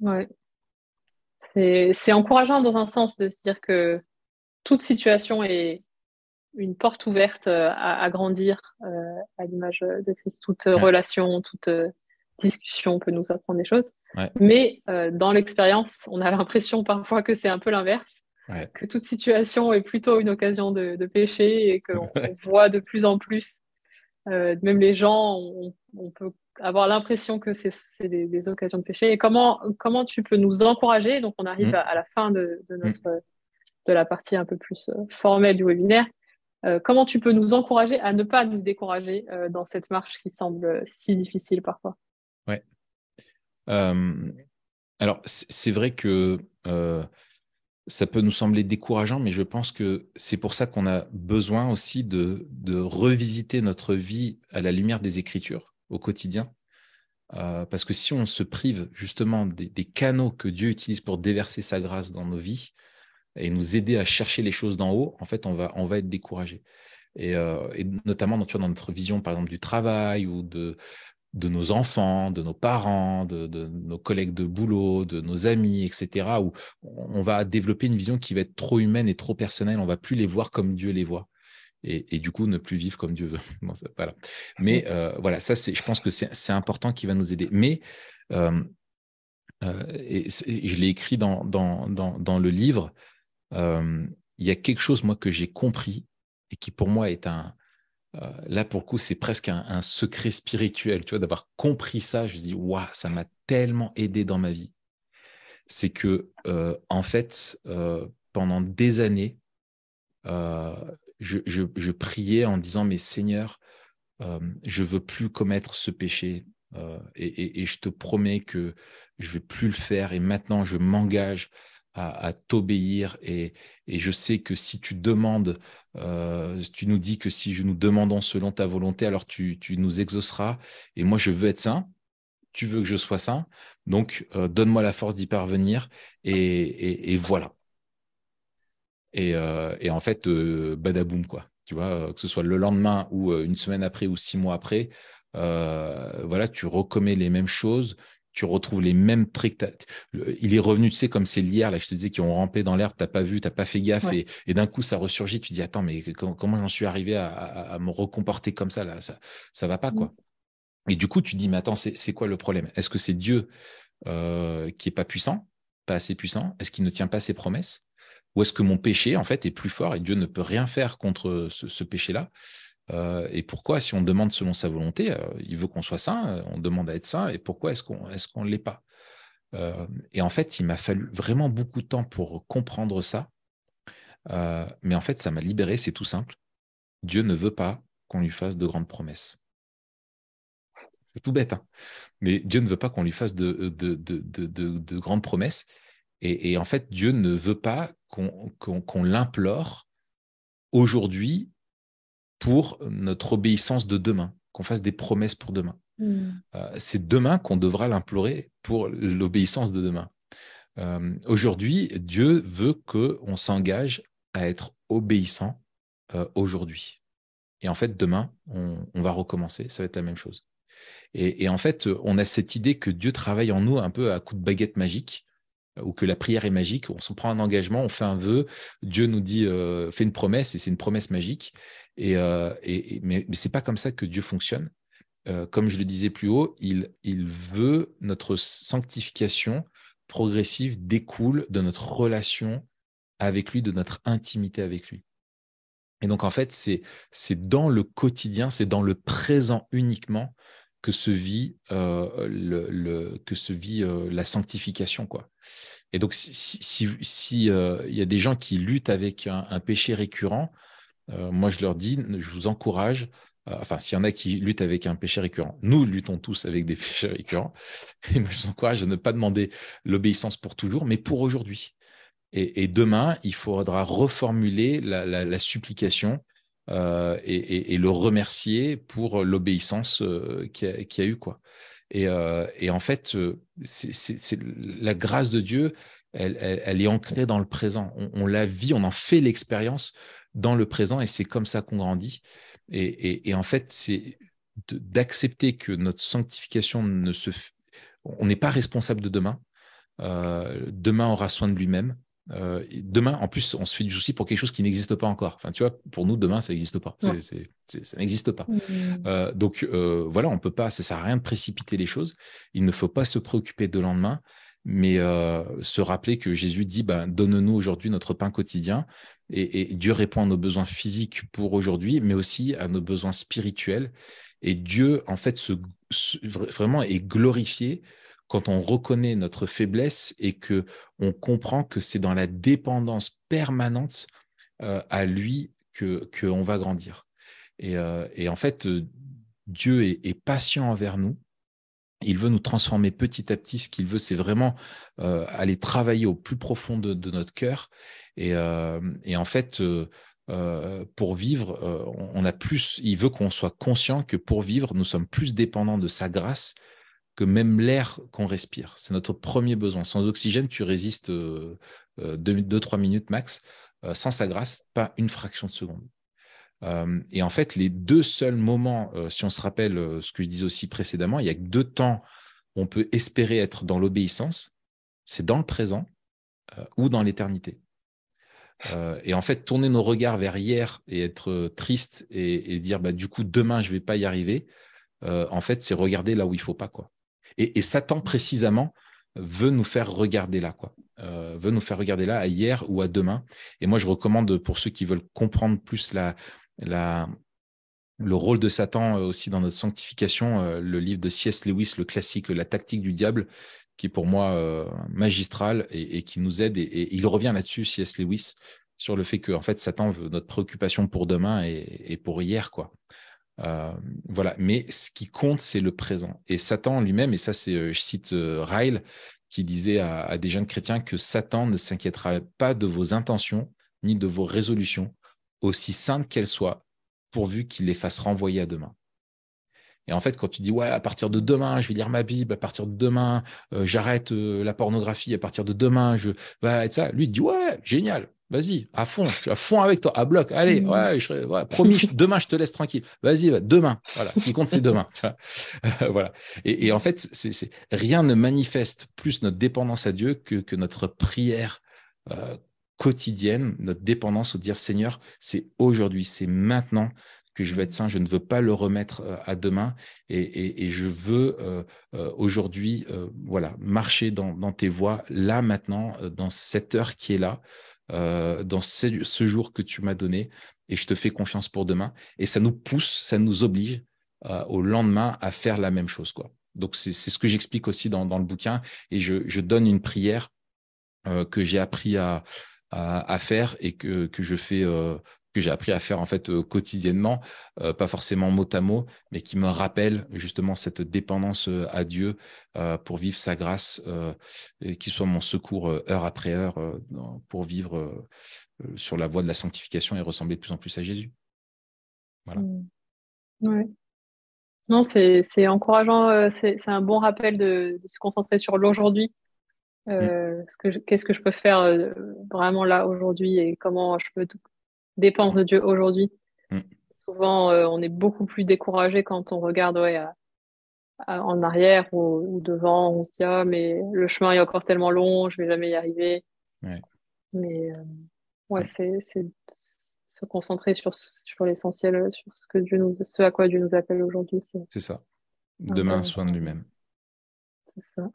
S2: Ouais. C'est encourageant dans un sens de se dire que toute situation est une porte ouverte à grandir à l'image de Christ. Toute relation, toute discussion peut nous apprendre des choses.
S3: Ouais.
S2: Mais dans l'expérience, on a l'impression parfois que c'est un peu l'inverse, que toute situation est plutôt une occasion de péché, et qu'on voit de plus en plus, même les gens, on peut avoir l'impression que c'est des occasions de péché. Et comment tu peux nous encourager? Donc on arrive à la fin de la partie un peu plus formelle du webinaire. comment tu peux nous encourager à ne pas nous décourager dans cette marche qui semble si difficile parfois?
S3: Ouais. Alors, c'est vrai que ça peut nous sembler décourageant, mais je pense que c'est pour ça qu'on a besoin aussi de revisiter notre vie à la lumière des Écritures au quotidien. Parce que si on se prive justement des canaux que Dieu utilise pour déverser sa grâce dans nos vies et nous aider à chercher les choses d'en haut, en fait, on va être découragé. Et notamment tu vois, dans notre vision, par exemple, du travail ou de nos enfants, de nos parents, de nos collègues de boulot, de nos amis, etc., où on va développer une vision qui va être trop humaine et trop personnelle. On va plus les voir comme Dieu les voit. Et du coup, ne plus vivre comme Dieu veut. Bon, voilà. Mais voilà, ça, je pense que c'est important qui va nous aider. Mais, et je l'ai écrit dans le livre, il y a quelque chose, moi, que j'ai compris et qui, pour moi, est là, pour le coup, c'est presque un secret spirituel, tu vois, d'avoir compris ça. Je me dis, waouh, ça m'a tellement aidé dans ma vie. C'est que, en fait, pendant des années, je priais en disant, mais Seigneur, je veux plus commettre ce péché et je te promets que je vais plus le faire et maintenant je m'engage à t'obéir et je sais que si tu demandes, tu nous dis que si nous demandons selon ta volonté, alors tu nous exauceras et moi je veux être saint, tu veux que je sois saint, donc donne-moi la force d'y parvenir et voilà. Et en fait, badaboum, quoi. Tu vois, que ce soit le lendemain ou une semaine après ou 6 mois après, voilà, tu recommets les mêmes choses, tu retrouves les mêmes tricks. Il est revenu, tu sais, comme c'est l'hier, là, je te disais, qui ont rampé dans l'herbe, t'as pas vu, t'as pas fait gaffe,
S2: Ouais.
S3: et d'un coup, ça ressurgit, tu dis, attends, mais comment j'en suis arrivé à me recomporter comme ça, là, ça va pas,
S2: Mm.
S3: quoi. Et du coup, tu dis, mais attends, c'est quoi le problème? Est-ce que c'est Dieu qui est pas puissant, pas assez puissant? Est-ce qu'il ne tient pas ses promesses? Ou est-ce que mon péché, en fait, est plus fort et Dieu ne peut rien faire contre ce péché-là? Et pourquoi, si on demande selon sa volonté, il veut qu'on soit saint, on demande à être saint, et pourquoi est-ce qu'on ne l'est pas? Et en fait, il m'a fallu vraiment beaucoup de temps pour comprendre ça. Mais en fait, ça m'a libéré, c'est tout simple. Dieu ne veut pas qu'on lui fasse de grandes promesses. C'est tout bête, hein. Mais Dieu ne veut pas qu'on lui fasse de grandes promesses. Et en fait, Dieu ne veut pas qu'on l'implore aujourd'hui pour notre obéissance de demain, qu'on fasse des promesses pour demain.
S2: Mm.
S3: C'est demain qu'on devra l'implorer pour l'obéissance de demain. Aujourd'hui, Dieu veut qu'on s'engage à être obéissant aujourd'hui. Et en fait, demain, on va recommencer, ça va être la même chose. Et en fait, on a cette idée que Dieu travaille en nous un peu à coup de baguette magique, ou que la prière est magique. On se prend un engagement, on fait un vœu, Dieu nous dit, fais une promesse, et c'est une promesse magique. Mais c'est pas comme ça que Dieu fonctionne. Comme je le disais plus haut, il veut notre sanctification progressive découle de notre relation avec lui, de notre intimité avec lui. Et donc, en fait, c'est dans le quotidien, c'est dans le présent uniquement que se vit, la sanctification, quoi. Et donc, si y a des gens qui luttent avec un péché récurrent, moi, je leur dis, je vous encourage, enfin, s'il y en a qui luttent avec un péché récurrent, nous luttons tous avec des péchés récurrents, et moi, je vous encourage à ne pas demander l'obéissance pour toujours, mais pour aujourd'hui. Et demain, il faudra reformuler la supplication et le remercier pour l'obéissance qu'il y a eu, quoi. Et en fait, c'est la grâce de Dieu, elle est ancrée dans le présent. On la vit, on en fait l'expérience dans le présent, et c'est comme ça qu'on grandit. Et en fait, c'est d'accepter que notre sanctification on n'est pas responsable de demain. Demain aura soin de lui-même. Demain, en plus, on se fait du souci pour quelque chose qui n'existe pas encore. Enfin, tu vois, pour nous, demain, ça n'existe pas.
S2: Ouais.
S3: Ça n'existe pas.
S2: Mm.
S3: Donc, voilà, on peut pas. Ça sert à rien de précipiter les choses. Il ne faut pas se préoccuper de lendemain, mais se rappeler que Jésus dit, ben, donne-nous aujourd'hui notre pain quotidien. Et Dieu répond à nos besoins physiques pour aujourd'hui, mais aussi à nos besoins spirituels. Et Dieu, en fait, vraiment est glorifié quand on reconnaît notre faiblesse et que on comprend que c'est dans la dépendance permanente à lui que on va grandir. Et en fait, Dieu est patient envers nous. Il veut nous transformer petit à petit. Ce qu'il veut, c'est vraiment aller travailler au plus profond de notre cœur. Et en fait, pour vivre, on a plus. Il veut qu'on soit conscient que pour vivre, nous sommes plus dépendants de sa grâce que même l'air qu'on respire. C'est notre premier besoin. Sans oxygène, tu résistes 2-3 minutes max. Sans sa grâce, pas une fraction de seconde. Et en fait, les deux seuls moments, si on se rappelle ce que je disais aussi précédemment, il y a que 2 temps où on peut espérer être dans l'obéissance, c'est dans le présent ou dans l'éternité. Et en fait, tourner nos regards vers hier et être triste et dire du coup demain je vais pas y arriver, en fait, c'est regarder là où il faut pas, quoi. Et Satan précisément veut nous faire regarder là, quoi. Veut nous faire regarder là, à hier ou à demain. Et moi, je recommande pour ceux qui veulent comprendre plus le rôle de Satan aussi dans notre sanctification, le livre de C.S. Lewis, le classique, La tactique du diable, qui est pour moi magistral et qui nous aide. Et il revient là-dessus, C.S. Lewis, sur le fait que en fait, Satan veut notre préoccupation pour demain et pour hier, quoi. Voilà. Mais ce qui compte, c'est le présent. Et Satan lui-même, et ça, c'est, je cite Ryle, qui disait à des jeunes chrétiens que Satan ne s'inquiétera pas de vos intentions ni de vos résolutions, aussi saintes qu'elles soient, pourvu qu'il les fasse renvoyer à demain. Et en fait, quand tu dis, ouais, à partir de demain, je vais lire ma Bible, à partir de demain, j'arrête la pornographie, à partir de demain, je vais être ça. Lui, il dit, ouais, génial, vas-y, à fond, je suis à fond avec toi, à bloc, allez, ouais, promis, demain, je te laisse tranquille. Vas-y, demain. Voilà, ce qui compte, c'est demain. Tu vois. Voilà. Et en fait, rien ne manifeste plus notre dépendance à Dieu que notre prière quotidienne, notre dépendance au dire, Seigneur, c'est aujourd'hui, c'est maintenant que je veux être saint, je ne veux pas le remettre à demain et je veux aujourd'hui voilà, marcher dans tes voies, là maintenant, dans cette heure qui est là, dans ce jour que tu m'as donné et je te fais confiance pour demain. Et ça nous pousse, ça nous oblige au lendemain à faire la même chose, quoi. Donc c'est ce que j'explique aussi dans le bouquin et je donne une prière que j'ai appris à faire et que je fais que j'ai appris à faire en fait quotidiennement, pas forcément mot à mot, mais qui me rappelle justement cette dépendance à Dieu pour vivre sa grâce et qui soit mon secours heure après heure pour vivre sur la voie de la sanctification et ressembler de plus en plus à Jésus. Voilà.
S2: Ouais. Non, c'est encourageant, c'est un bon rappel de se concentrer sur l'aujourd'hui. Qu'est-ce que je peux faire vraiment là aujourd'hui et comment je peux dépendre de Dieu aujourd'hui. Souvent, on est beaucoup plus découragé quand on regarde en arrière ou devant. On se dit ah mais le chemin est encore tellement long, je vais jamais y arriver.
S3: Ouais.
S2: Mais c'est se concentrer sur l'essentiel, sur ce à quoi Dieu nous appelle aujourd'hui.
S3: C'est ça. Demain, soin de lui-même.
S2: C'est ça.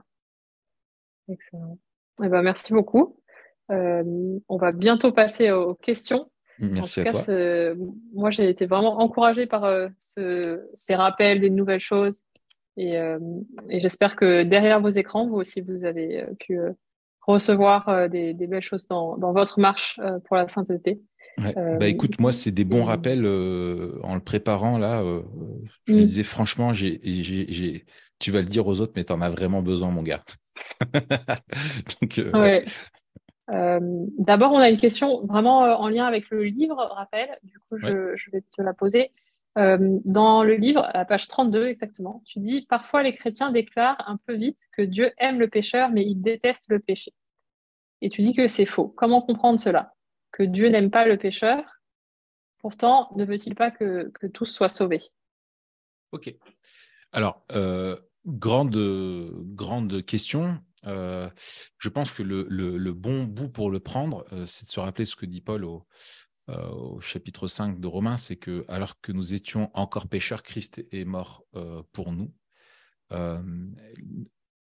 S2: Excellent. Eh ben, merci beaucoup. On va bientôt passer aux questions.
S3: Merci
S2: en tout
S3: à
S2: cas,
S3: toi.
S2: moi, j'ai été vraiment encouragée par ces rappels des nouvelles choses. Et j'espère que derrière vos écrans, vous aussi, vous avez pu recevoir des belles choses dans votre marche pour la sainteté.
S3: Ouais. Écoute, moi, c'est des bons rappels en le préparant là. Je me disais franchement, tu vas le dire aux autres, mais tu en as vraiment besoin, mon gars. Donc,
S2: ouais. D'abord, on a une question vraiment en lien avec le livre, Raphaël. Du coup, je vais te la poser. Dans le livre, à la page 32 exactement, tu dis « Parfois, les chrétiens déclarent un peu vite que Dieu aime le pécheur, mais il déteste le péché. » Et tu dis que c'est faux. Comment comprendre cela? Que Dieu n'aime pas le pécheur, pourtant, ne veut-il pas que tous soient sauvés?
S3: Ok. Alors, grande question. Je pense que le bon bout pour le prendre, c'est de se rappeler ce que dit Paul au chapitre 5 de Romains, c'est que alors que nous étions encore pécheurs, Christ est mort pour nous.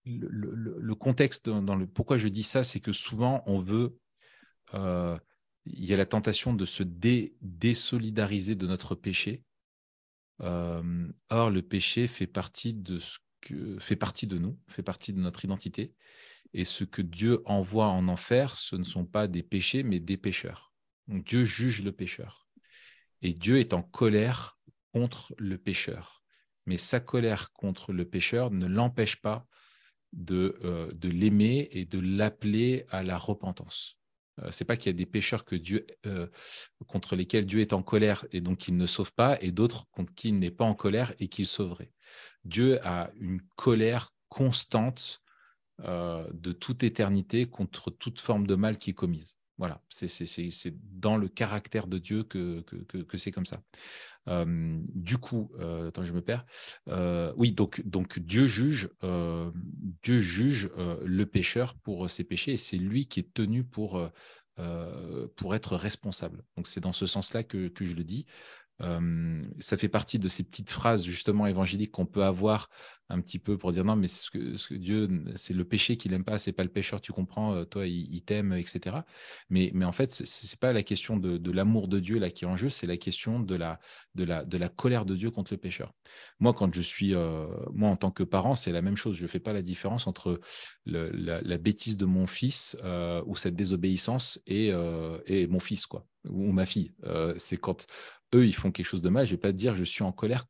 S3: Le contexte pourquoi je dis ça, c'est que souvent on veut, il y a la tentation de se désolidariser de notre péché. Or, le péché fait partie de nous, fait partie de notre identité. Et ce que Dieu envoie en enfer, ce ne sont pas des péchés, mais des pécheurs. Donc Dieu juge le pécheur. Et Dieu est en colère contre le pécheur. Mais sa colère contre le pécheur ne l'empêche pas de l'aimer et de l'appeler à la repentance. C'est pas qu'il y a des pécheurs contre lesquels Dieu est en colère et donc qu'il ne sauve pas, et d'autres contre qui il n'est pas en colère et qu'il sauverait. Dieu a une colère constante de toute éternité contre toute forme de mal qui est commise. Voilà, c'est dans le caractère de Dieu que c'est comme ça. Du coup, attends, je me perds. Oui, donc Dieu juge le pécheur pour ses péchés, et c'est lui qui est tenu pour être responsable. Donc c'est dans ce sens-là que je le dis. Ça fait partie de ces petites phrases justement évangéliques qu'on peut avoir un petit peu pour dire non, mais ce que Dieu, c'est le péché qu'il n'aime pas, c'est pas le pécheur, tu comprends, toi il t'aime, etc. Mais en fait c'est pas la question de l'amour de Dieu là qui est en jeu, c'est la question de la colère de Dieu contre le pécheur. Moi quand je suis moi en tant que parent, c'est la même chose. Je fais pas la différence entre la bêtise de mon fils ou cette désobéissance et mon fils quoi, ou ma fille. C'est quand eux, ils font quelque chose de mal, je ne vais pas te dire je suis en colère,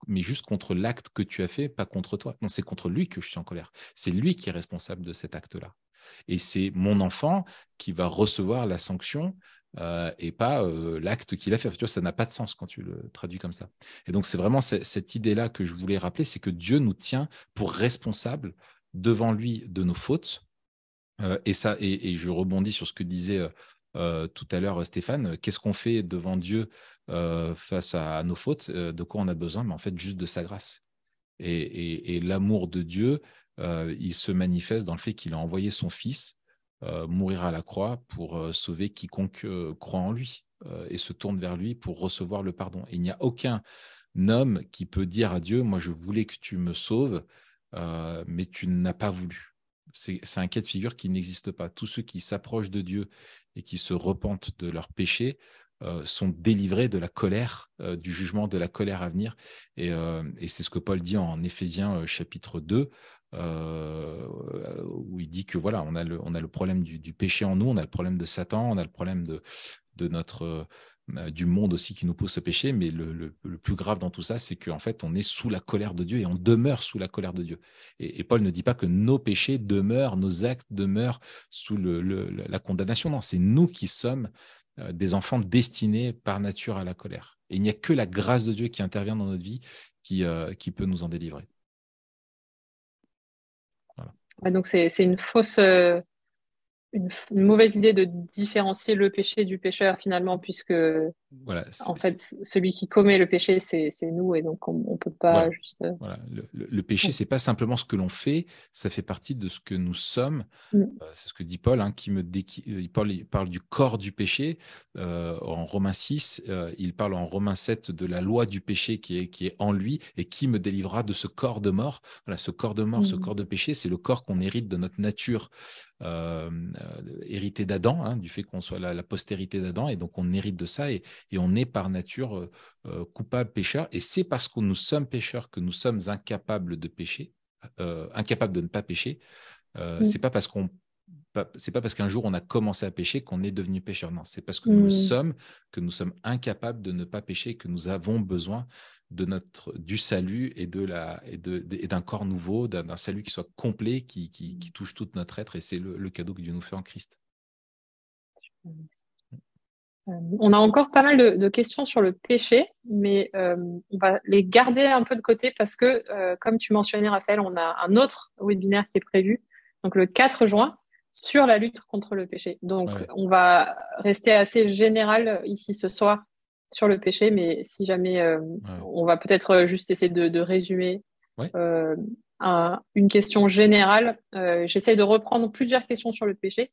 S3: mais juste contre l'acte que tu as fait, pas contre toi. Non, c'est contre lui que je suis en colère. C'est lui qui est responsable de cet acte-là. Et c'est mon enfant qui va recevoir la sanction et pas l'acte qu'il a fait. Tu vois, ça n'a pas de sens quand tu le traduis comme ça. Et donc, c'est vraiment cette idée-là que je voulais rappeler, c'est que Dieu nous tient pour responsables devant lui de nos fautes. Et je rebondis sur ce que disait tout à l'heure Stéphane. Qu'est-ce qu'on fait devant Dieu face à nos fautes? De quoi on a besoin? Mais en fait, juste de sa grâce. Et l'amour de Dieu, il se manifeste dans le fait qu'il a envoyé son Fils mourir à la croix pour sauver quiconque croit en lui et se tourne vers lui pour recevoir le pardon. Et il n'y a aucun homme qui peut dire à Dieu, moi je voulais que tu me sauves, mais tu n'as pas voulu. C'est un cas de figure qui n'existe pas. Tous ceux qui s'approchent de Dieu et qui se repentent de leurs péchés sont délivrés de la colère, du jugement, de la colère à venir. Et c'est ce que Paul dit en Éphésiens chapitre 2, où il dit que voilà, on a le problème du péché en nous, on a le problème de Satan, on a le problème de notre du monde aussi qui nous pousse au péché, mais le plus grave dans tout ça, c'est qu'en fait, on est sous la colère de Dieu et on demeure sous la colère de Dieu. Et Paul ne dit pas que nos péchés demeurent, nos actes demeurent sous la condamnation. Non, c'est nous qui sommes des enfants destinés par nature à la colère. Et il n'y a que la grâce de Dieu qui intervient dans notre vie qui peut nous en délivrer. Voilà.
S2: Ouais, donc c'est une fausse, une mauvaise idée de différencier le péché du pécheur finalement, puisque
S3: voilà,
S2: en fait celui qui commet le péché c'est nous, et donc on peut pas
S3: voilà.
S2: juste.
S3: Voilà. Le péché, c'est pas simplement ce que l'on fait, ça fait partie de ce que nous sommes. C'est ce que dit Paul, hein, il parle du corps du péché en Romains 6, il parle en Romains 7 de la loi du péché qui est en lui et qui me délivrera de ce corps de mort. Voilà, ce corps de mort, ce corps de péché, c'est le corps qu'on hérite de notre nature hérité d'Adam, hein, du fait qu'on soit la postérité d'Adam, et donc on hérite de ça et on est par nature coupable, pécheur, et c'est parce que nous sommes pécheurs que nous sommes incapables de pécher, incapables de ne pas pécher. C'est pas parce qu'un jour on a commencé à pécher qu'on est devenu pécheur. Non, c'est parce que nous sommes incapables de ne pas pécher, que nous avons besoin du salut et d'un corps nouveau, d'un salut qui soit complet, qui touche tout notre être, et c'est le cadeau que Dieu nous fait en Christ.
S2: On a encore pas mal de questions sur le péché, mais on va les garder un peu de côté parce que, comme tu mentionnais, Raphaël, on a un autre webinaire qui est prévu, donc le 4 juin, sur la lutte contre le péché. Donc, on va rester assez général ici ce soir sur le péché, mais si jamais on va peut-être juste essayer de résumer une question générale. J'essaie de reprendre plusieurs questions sur le péché.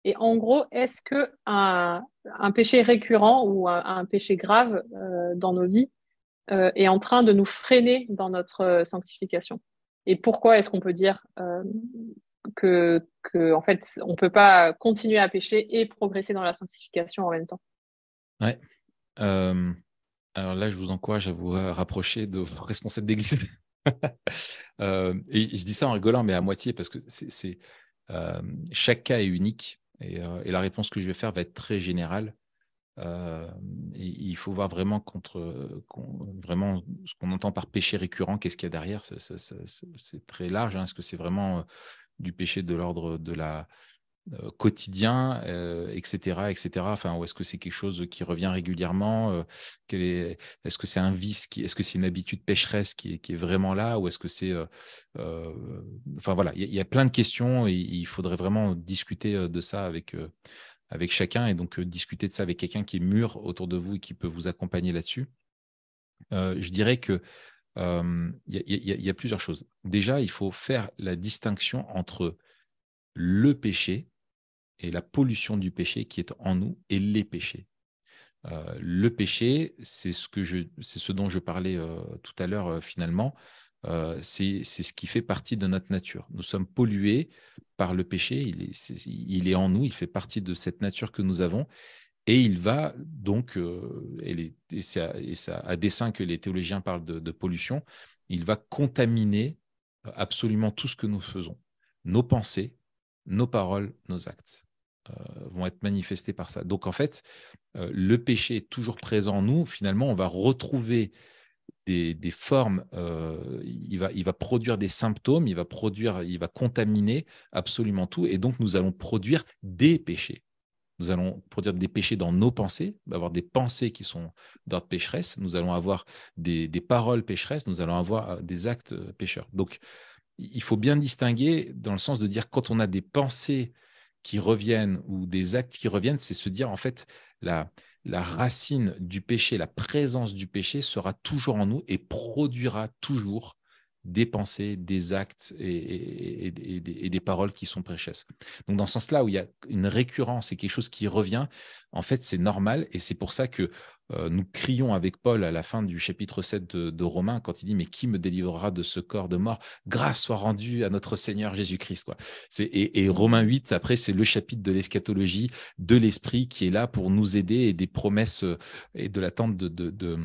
S2: Et en gros, est-ce que un péché récurrent ou un péché grave dans nos vies est en train de nous freiner dans notre sanctification? Et pourquoi est-ce qu'on peut dire que en fait on peut pas continuer à pécher et progresser dans la sanctification en même temps?
S3: Ouais. Alors là, je vous encourage à vous rapprocher de vos responsables d'église. Et je dis ça en rigolant, mais à moitié, parce que chaque cas est unique. Et la réponse que je vais faire va être très générale. Il faut voir vraiment vraiment ce qu'on entend par péché récurrent, qu'est-ce qu'il y a derrière. C'est très large. Est-ce que c'est vraiment du péché de l'ordre de la quotidien, etc., etc. Enfin, ou est-ce que c'est quelque chose qui revient régulièrement est-ce que c'est un vice est-ce que c'est une habitude pécheresse qui est vraiment là, ou est-ce que c'est enfin voilà, il y a plein de questions et il faudrait vraiment discuter de ça avec chacun, et donc discuter de ça avec quelqu'un qui est mûr autour de vous et qui peut vous accompagner là-dessus. Je dirais que il y a plusieurs choses. Déjà, il faut faire la distinction entre le péché et la pollution du péché qui est en nous et les péchés. Le péché, c'est ce dont je parlais tout à l'heure finalement. C'est ce qui fait partie de notre nature. Nous sommes pollués par le péché. Il est en nous. Il fait partie de cette nature que nous avons. Et il va donc, et c'est à dessein que les théologiens parlent de pollution, il va contaminer absolument tout ce que nous faisons. Nos pensées, nos paroles, nos actes vont être manifestés par ça. Donc en fait, le péché est toujours présent en nous. Finalement, on va retrouver des formes, il va produire des symptômes, il va contaminer absolument tout. Et donc, nous allons produire des péchés. Nous allons produire des péchés dans nos pensées, avoir des pensées qui sont d'ordre pécheresse. Nous allons avoir des paroles pécheresses. Nous allons avoir des actes pécheurs. Donc, il faut bien distinguer dans le sens de dire quand on a des pensées qui reviennent ou des actes qui reviennent, c'est se dire en fait la racine du péché, la présence du péché sera toujours en nous et produira toujours des pensées, des actes et des paroles qui sont pécheresses. Donc dans ce sens-là où il y a une récurrence et quelque chose qui revient, en fait c'est normal, et c'est pour ça que nous crions avec Paul à la fin du chapitre 7 de Romains quand il dit « Mais qui me délivrera de ce corps de mort ? Grâce soit rendue à notre Seigneur Jésus-Christ. » Et Romains 8, après, c'est le chapitre de l'eschatologie, de l'esprit qui est là pour nous aider, et des promesses et de l'attente de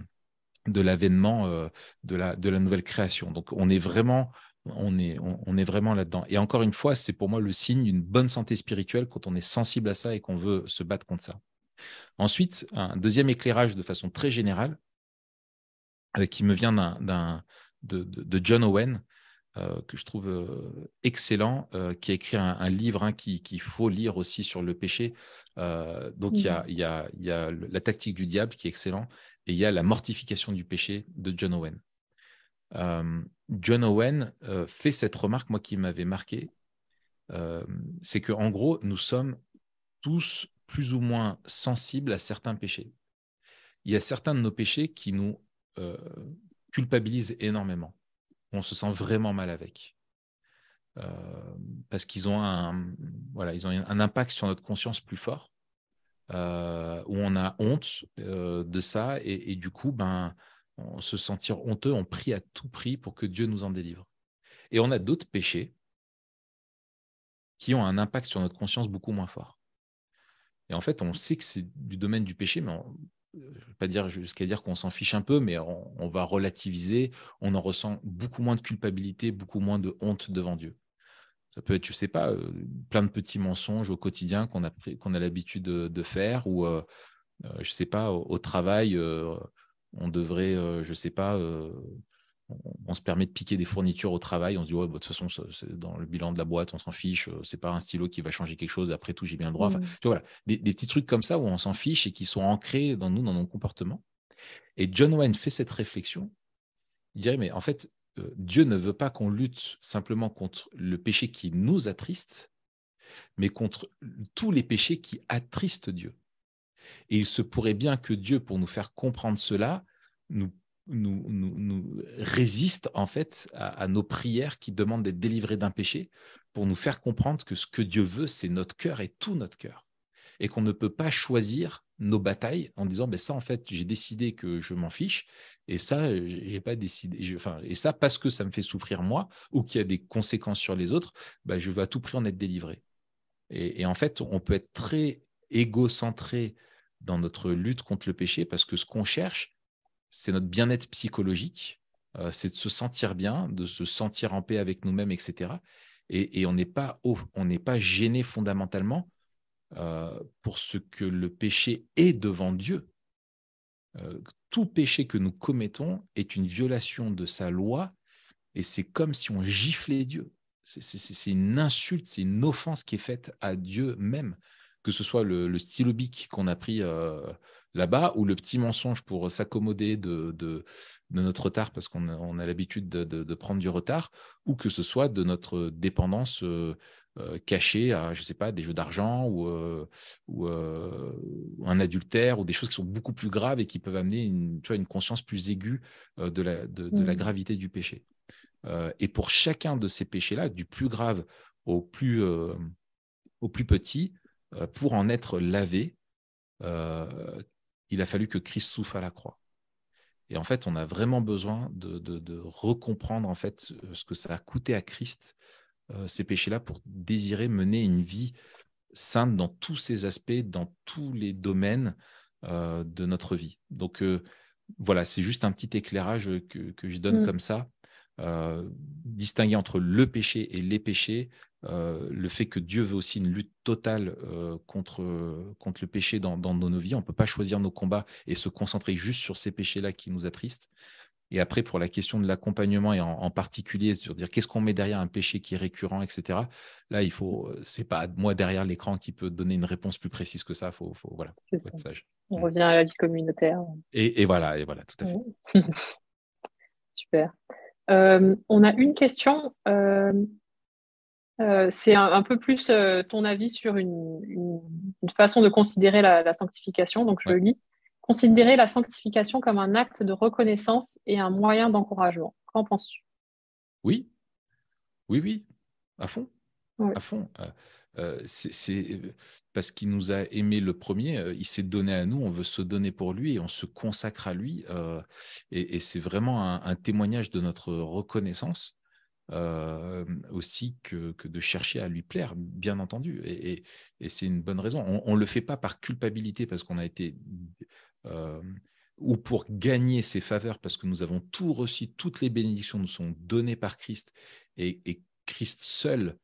S3: l'avènement de la nouvelle création. Donc on est vraiment là-dedans. Et encore une fois, c'est pour moi le signe d'une bonne santé spirituelle quand on est sensible à ça et qu'on veut se battre contre ça. Ensuite, un deuxième éclairage de façon très générale qui me vient de John Owen, que je trouve excellent, qui a écrit un livre qu'il faut lire aussi sur le péché. Donc, il y a La tactique du diable qui est excellent, et il y a La mortification du péché de John Owen. John Owen fait cette remarque, moi, qui m'avait marqué, c'est qu'en gros, nous sommes tous plus ou moins sensibles à certains péchés. Il y a certains de nos péchés qui nous culpabilisent énormément. On se sent vraiment mal avec. Parce qu'ils ont ils ont un impact sur notre conscience plus fort, où on a honte de ça, et du coup, on se sentir honteux, on prie à tout prix pour que Dieu nous en délivre. Et on a d'autres péchés qui ont un impact sur notre conscience beaucoup moins fort. Et en fait, on sait que c'est du domaine du péché, mais je ne vais pas dire jusqu'à dire qu'on s'en fiche un peu, mais on va relativiser, on en ressent beaucoup moins de culpabilité, beaucoup moins de honte devant Dieu. Ça peut être, je ne sais pas, plein de petits mensonges au quotidien qu'on a l'habitude de faire, ou, je ne sais pas, au travail, on devrait, je ne sais pas, on se permet de piquer des fournitures au travail, on se dit, ouais, de toute façon, c'est dans le bilan de la boîte, on s'en fiche, c'est pas un stylo qui va changer quelque chose, après tout, j'ai bien le droit. Enfin, voilà, des petits trucs comme ça où on s'en fiche et qui sont ancrés dans nous, dans nos comportements. Et John Owen fait cette réflexion, il dirait, mais en fait, Dieu ne veut pas qu'on lutte simplement contre le péché qui nous attriste, mais contre tous les péchés qui attristent Dieu. Et il se pourrait bien que Dieu, pour nous faire comprendre cela, nous résiste en fait à nos prières qui demandent d'être délivrés d'un péché, pour nous faire comprendre que ce que Dieu veut, c'est notre cœur et tout notre cœur. Et qu'on ne peut pas choisir nos batailles en disant ça, en fait, j'ai décidé que je m'en fiche, et ça, j'ai pas décidé. Et ça, parce que ça me fait souffrir moi, ou qu'il y a des conséquences sur les autres, je veux à tout prix en être délivré. Et en fait, on peut être très égocentré dans notre lutte contre le péché, parce que ce qu'on cherche, c'est notre bien-être psychologique, c'est de se sentir bien, de se sentir en paix avec nous-mêmes, etc. Et on n'est pas gêné fondamentalement pour ce que le péché est devant Dieu. Tout péché que nous commettons est une violation de sa loi et c'est comme si on giflait Dieu. C'est une insulte, c'est une offense qui est faite à Dieu même, que ce soit le stylo bic qu'on a pris là-bas ou le petit mensonge pour s'accommoder de notre retard parce qu'on a l'habitude de prendre du retard, ou que ce soit de notre dépendance cachée à, je sais pas, des jeux d'argent ou un adultère ou des choses qui sont beaucoup plus graves et qui peuvent amener une conscience plus aiguë de la gravité du péché. Et pour chacun de ces péchés-là, du plus grave au plus petit, pour en être lavé, il a fallu que Christ souffre à la croix. Et en fait, on a vraiment besoin de recomprendre en fait ce que ça a coûté à Christ, ces péchés-là, pour désirer mener une vie sainte dans tous ses aspects, dans tous les domaines de notre vie. Donc voilà, c'est juste un petit éclairage que je donne comme ça. Distinguer entre le péché et les péchés, le fait que Dieu veut aussi une lutte totale contre le péché dans nos vies. On ne peut pas choisir nos combats et se concentrer juste sur ces péchés-là qui nous attristent. Et après, pour la question de l'accompagnement et en particulier sur dire qu'est-ce qu'on met derrière un péché qui est récurrent, etc. Là, c'est pas moi derrière l'écran qui peut donner une réponse plus précise que ça. Faut être sage.
S2: On revient à la vie communautaire.
S3: Et voilà, tout à fait.
S2: Super. On a une question. C'est un peu plus ton avis sur une façon de considérer la sanctification. Donc, je le lis. Considérer la sanctification comme un acte de reconnaissance et un moyen d'encouragement. Qu'en penses-tu?
S3: Oui, à fond. Oui. À fond. C'est parce qu'il nous a aimé le premier, il s'est donné à nous, on veut se donner pour lui et on se consacre à lui. Et c'est vraiment un témoignage de notre reconnaissance. Aussi que de chercher à lui plaire, bien entendu. Et c'est une bonne raison. On ne le fait pas par culpabilité parce qu'on a été... ou pour gagner ses faveurs parce que nous avons tout reçu, toutes les bénédictions nous sont données par Christ et Christ seul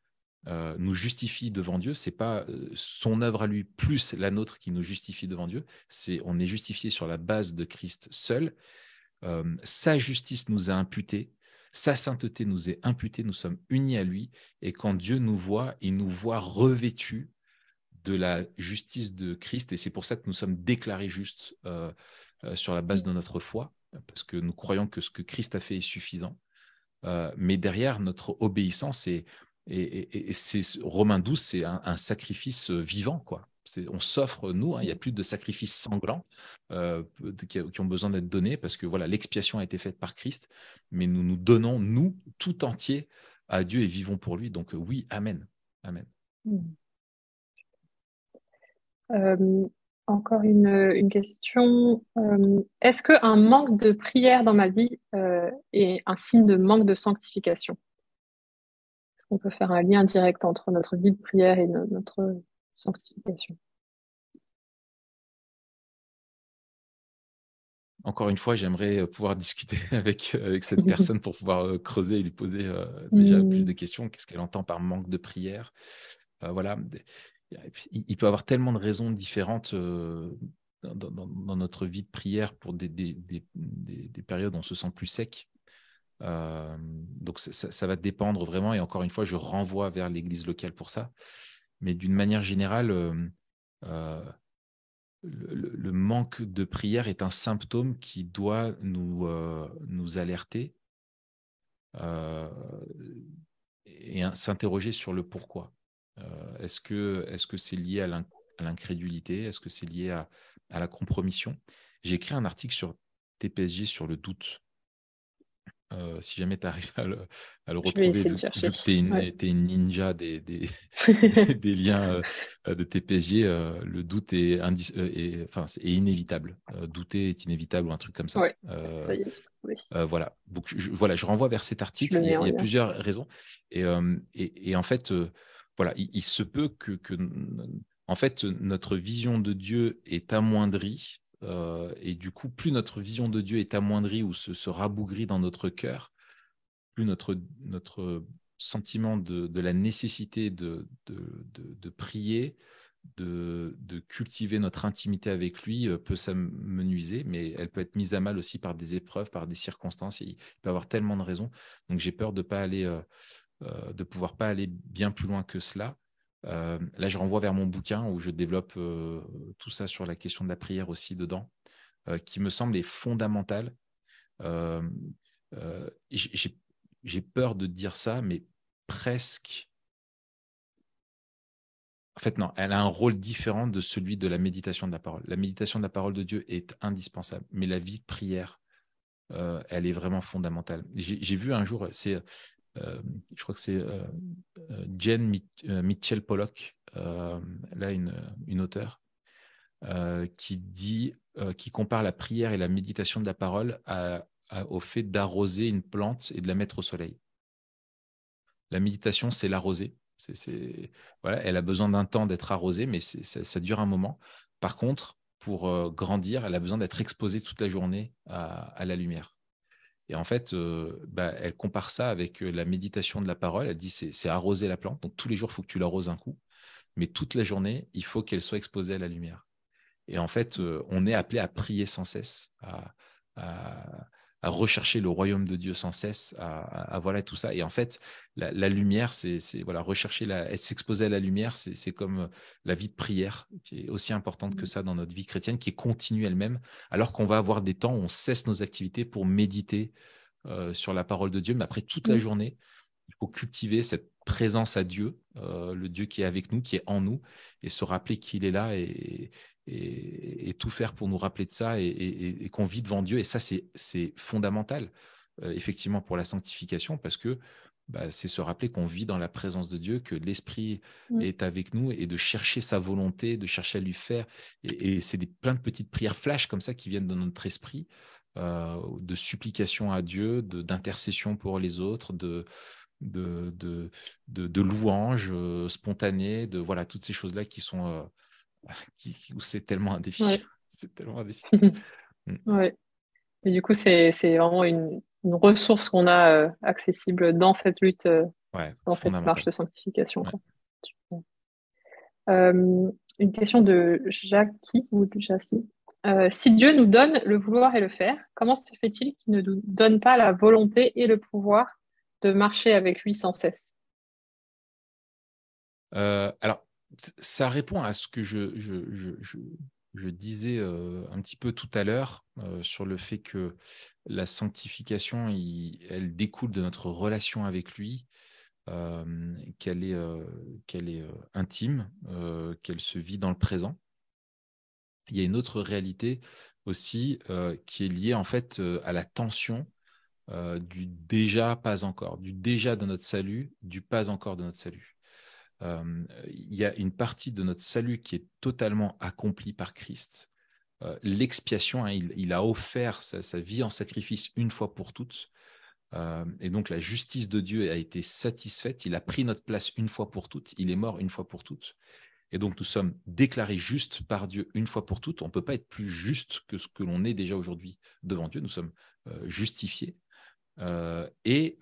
S3: nous justifie devant Dieu. C'est pas son œuvre à lui plus la nôtre qui nous justifie devant Dieu. On est justifié sur la base de Christ seul. Sa justice nous a imputés. Sa sainteté nous est imputée, nous sommes unis à lui, et quand Dieu nous voit, il nous voit revêtus de la justice de Christ, et c'est pour ça que nous sommes déclarés justes sur la base de notre foi, parce que nous croyons que ce que Christ a fait est suffisant. Mais derrière, notre obéissance, et c'est, Romains 12, c'est un sacrifice vivant, quoi. On s'offre, nous, il n'y a plus de sacrifices sanglants qui ont besoin d'être donnés parce que voilà, l'expiation a été faite par Christ, mais nous nous donnons, nous, tout entier à Dieu et vivons pour lui. Donc oui, amen. Amen.
S2: Encore une question. Est-ce qu'un manque de prière dans ma vie est un signe de manque de sanctification? Est-ce qu'on peut faire un lien direct entre notre vie de prière et notre sanctification?
S3: Encore une fois, j'aimerais pouvoir discuter avec cette personne pour pouvoir creuser et lui poser déjà plus de questions. Qu'est-ce qu'elle entend par manque de prière? Voilà. Il peut y avoir tellement de raisons différentes dans notre vie de prière pour des périodes où on se sent plus sec. Donc ça va dépendre vraiment. Et encore une fois, je renvoie vers l'église locale pour ça. Mais d'une manière générale, le manque de prière est un symptôme qui doit nous alerter et s'interroger sur le pourquoi. Est-ce que c'est lié à l'incrédulité? Est-ce que c'est lié à la compromission? J'ai écrit un article sur TPSG sur le doute. Si jamais tu arrives à le retrouver, vu que tu es une ninja des liens de TPSG, le doute est inévitable. Douter est inévitable ou un truc comme ça.
S2: Ça y est, oui.
S3: Voilà. Donc, je renvoie vers cet article. Il y a plusieurs raisons. Et en fait, voilà, il se peut que en fait, notre vision de Dieu est amoindrie. Et du coup, plus notre vision de Dieu est amoindrie ou se rabougrit dans notre cœur, plus notre sentiment de la nécessité de prier, de cultiver notre intimité avec lui peut s'amenuiser, mais elle peut être mise à mal aussi par des épreuves, par des circonstances. Il peut y avoir tellement de raisons. Donc j'ai peur de pas aller, de pouvoir pas aller bien plus loin que cela. Là, je renvoie vers mon bouquin où je développe tout ça sur la question de la prière aussi dedans, qui me semble est fondamentale. Euh, j'ai peur de dire ça, mais presque. En fait, non, elle a un rôle différent de celui de la méditation de la parole. La méditation de la parole de Dieu est indispensable, mais la vie de prière, elle est vraiment fondamentale. J'ai vu un jour, je crois que c'est Jen Mitchell Pollock, là une auteure, qui compare la prière et la méditation de la parole au fait d'arroser une plante et de la mettre au soleil. La méditation, c'est l'arroser. Voilà, elle a besoin d'un temps d'être arrosée, mais ça dure un moment. Par contre, pour grandir, elle a besoin d'être exposée toute la journée à la lumière. Et en fait, elle compare ça avec la méditation de la parole. Elle dit c'est arroser la plante. Donc tous les jours, il faut que tu l'arroses un coup. Mais toute la journée, il faut qu'elle soit exposée à la lumière. Et en fait, on est appelé à prier sans cesse, à rechercher le royaume de Dieu sans cesse, à voilà tout ça. Et en fait, la lumière, c'est voilà, s'exposer à la lumière, c'est comme la vie de prière, qui est aussi importante que ça dans notre vie chrétienne, qui est continue elle-même, alors qu'on va avoir des temps où on cesse nos activités pour méditer sur la parole de Dieu. Mais après toute la journée, il faut cultiver cette présence à Dieu, le Dieu qui est avec nous, qui est en nous, et se rappeler qu'il est là et tout faire pour nous rappeler de ça et qu'on vit devant Dieu. Et ça, c'est fondamental, effectivement, pour la sanctification, parce que c'est se rappeler qu'on vit dans la présence de Dieu, que l'Esprit est avec nous et de chercher sa volonté, de chercher à lui faire. Et c'est plein de petites prières flash comme ça qui viennent dans notre esprit, de supplication à Dieu, d'intercession pour les autres, de louanges spontanées, de voilà, toutes ces choses-là qui sont où c'est tellement un défi.
S2: Ouais.
S3: C'est tellement un défi.
S2: Ouais. Et du coup, c'est vraiment une ressource qu'on a accessible dans cette lutte,
S3: Ouais,
S2: dans cette marche
S3: fondamental.
S2: de sanctification,
S3: Ouais.
S2: quoi. Une question de Jackie ou de Jassy. Si Dieu nous donne le vouloir et le faire, comment se fait-il qu'il ne nous donne pas la volonté et le pouvoir de marcher avec lui sans cesse?
S3: Alors, ça répond à ce que je disais un petit peu tout à l'heure sur le fait que la sanctification, elle découle de notre relation avec lui, qu'elle est intime, qu'elle se vit dans le présent. Il y a une autre réalité aussi qui est liée en fait à la tension du déjà pas encore, du déjà de notre salut, du pas encore de notre salut. Il y a une partie de notre salut qui est totalement accomplie par Christ. L'expiation, hein, il a offert sa vie en sacrifice une fois pour toutes. Et donc la justice de Dieu a été satisfaite. Il a pris notre place une fois pour toutes. Il est mort une fois pour toutes. Et donc nous sommes déclarés justes par Dieu une fois pour toutes. On ne peut pas être plus juste que ce que l'on est déjà aujourd'hui devant Dieu. Nous sommes justifiés. Et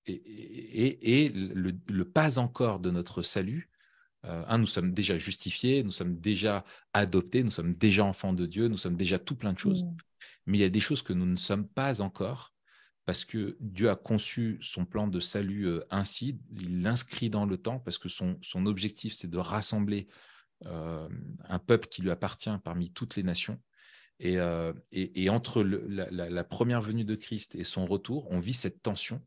S3: le pas encore de notre salut, nous sommes déjà justifiés, nous sommes déjà adoptés, nous sommes déjà enfants de Dieu, nous sommes déjà tout plein de choses. Mais il y a des choses que nous ne sommes pas encore parce que Dieu a conçu son plan de salut ainsi, il l'inscrit dans le temps parce que son objectif, c'est de rassembler un peuple qui lui appartient parmi toutes les nations. Et entre la première venue de Christ et son retour, on vit cette tension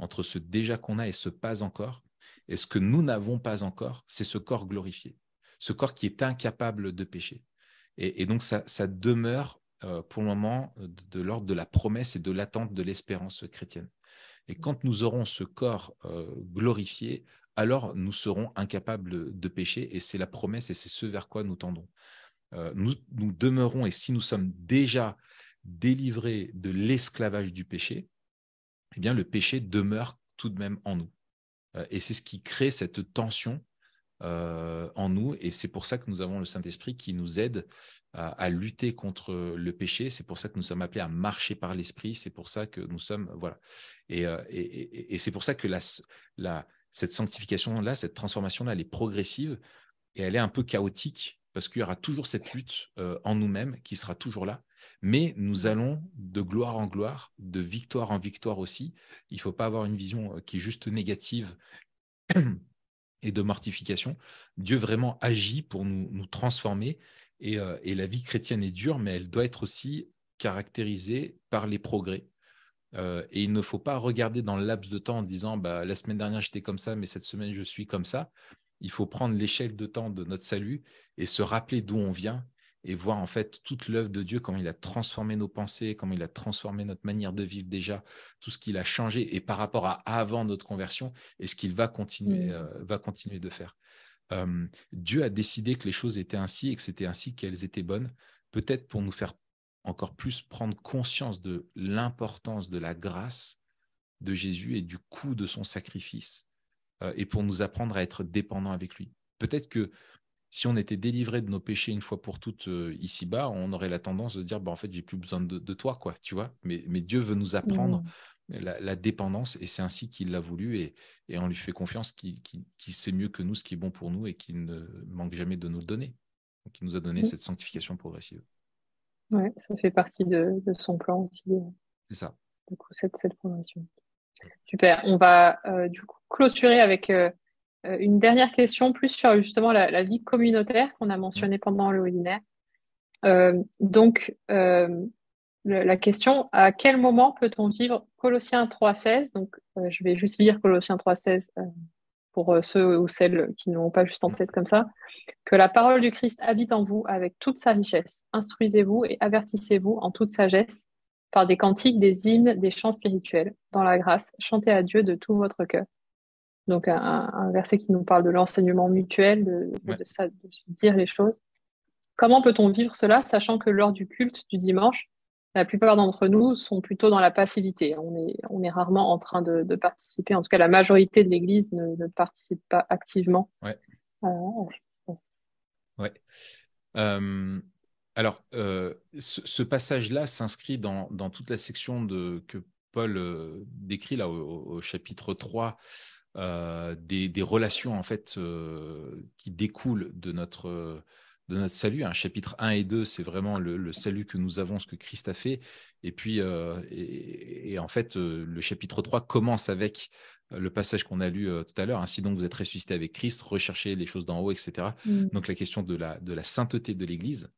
S3: entre ce déjà qu'on a et ce pas encore. Et ce que nous n'avons pas encore, c'est ce corps glorifié, ce corps qui est incapable de pécher. Et donc, ça demeure pour le moment de l'ordre de la promesse et de l'attente de l'espérance chrétienne. Et quand nous aurons ce corps glorifié, alors nous serons incapables de pécher. Et c'est la promesse et c'est ce vers quoi nous tendons. Nous demeurons, et si nous sommes déjà délivrés de l'esclavage du péché, eh bien le péché demeure tout de même en nous. Et c'est ce qui crée cette tension en nous, et c'est pour ça que nous avons le Saint-Esprit qui nous aide à lutter contre le péché. C'est pour ça que nous sommes appelés à marcher par l'Esprit. C'est pour ça que nous sommes voilà. Et c'est pour ça que cette sanctification là, cette transformation là, elle est progressive. et elle est un peu chaotique parce qu'il y aura toujours cette lutte en nous-mêmes qui sera toujours là. Mais nous allons de gloire en gloire, de victoire en victoire aussi. Il ne faut pas avoir une vision qui est juste négative et de mortification. Dieu vraiment agit pour nous transformer et la vie chrétienne est dure, mais elle doit être aussi caractérisée par les progrès. Et il ne faut pas regarder dans le laps de temps en disant la semaine dernière j'étais comme ça, mais cette semaine je suis comme ça. Il faut prendre l'échelle de temps de notre salut et se rappeler d'où on vient et voir en fait toute l'œuvre de Dieu, comment il a transformé nos pensées, comment il a transformé notre manière de vivre déjà, tout ce qu'il a changé et par rapport à avant notre conversion et ce qu'il va continuer de faire. Dieu a décidé que les choses étaient ainsi et que c'était ainsi qu'elles étaient bonnes, peut-être pour nous faire encore plus prendre conscience de l'importance de la grâce de Jésus et du coût de son sacrifice et pour nous apprendre à être dépendants avec lui. Peut-être que si on était délivré de nos péchés une fois pour toutes ici-bas, on aurait la tendance de se dire en fait, j'ai plus besoin de toi, quoi, tu vois. Mais Dieu veut nous apprendre la dépendance et c'est ainsi qu'il l'a voulu et on lui fait confiance qu'il sait mieux que nous ce qui est bon pour nous et qu'il ne manque jamais de nous le donner. Donc, il nous a donné cette sanctification progressive.
S2: Ouais, ça fait partie de son plan aussi,
S3: C'est ça.
S2: du coup, cette progression. Super. On va du coup clôturer avec une dernière question, plus sur justement la vie communautaire qu'on a mentionnée pendant le webinaire. La question, à quel moment peut-on vivre Colossiens 3,16? Donc, je vais juste lire Colossiens 3,16 pour ceux ou celles qui n'ont pas juste en tête comme ça. Que la parole du Christ habite en vous avec toute sa richesse. Instruisez-vous et avertissez-vous en toute sagesse par des cantiques, des hymnes, des chants spirituels. Dans la grâce, chantez à Dieu de tout votre cœur. Donc, un verset qui nous parle de l'enseignement mutuel, de se dire les choses. Comment peut-on vivre cela, sachant que lors du culte du dimanche, la plupart d'entre nous sont plutôt dans la passivité. On est rarement en train de participer. En tout cas, la majorité de l'Église ne participe pas activement.
S3: Ouais.
S2: À ce qui se passe.
S3: Ouais. Alors, ce passage-là s'inscrit dans toute la section que Paul décrit là au chapitre 3, des relations en fait qui découlent de notre salut. Chapitre 1 et 2, c'est vraiment le salut que nous avons, ce que Christ a fait. Et puis, et en fait, le chapitre 3 commence avec le passage qu'on a lu tout à l'heure. Ainsi donc, vous êtes ressuscité avec Christ, recherchez les choses d'en haut, etc. Donc, la question de la sainteté de l'Église.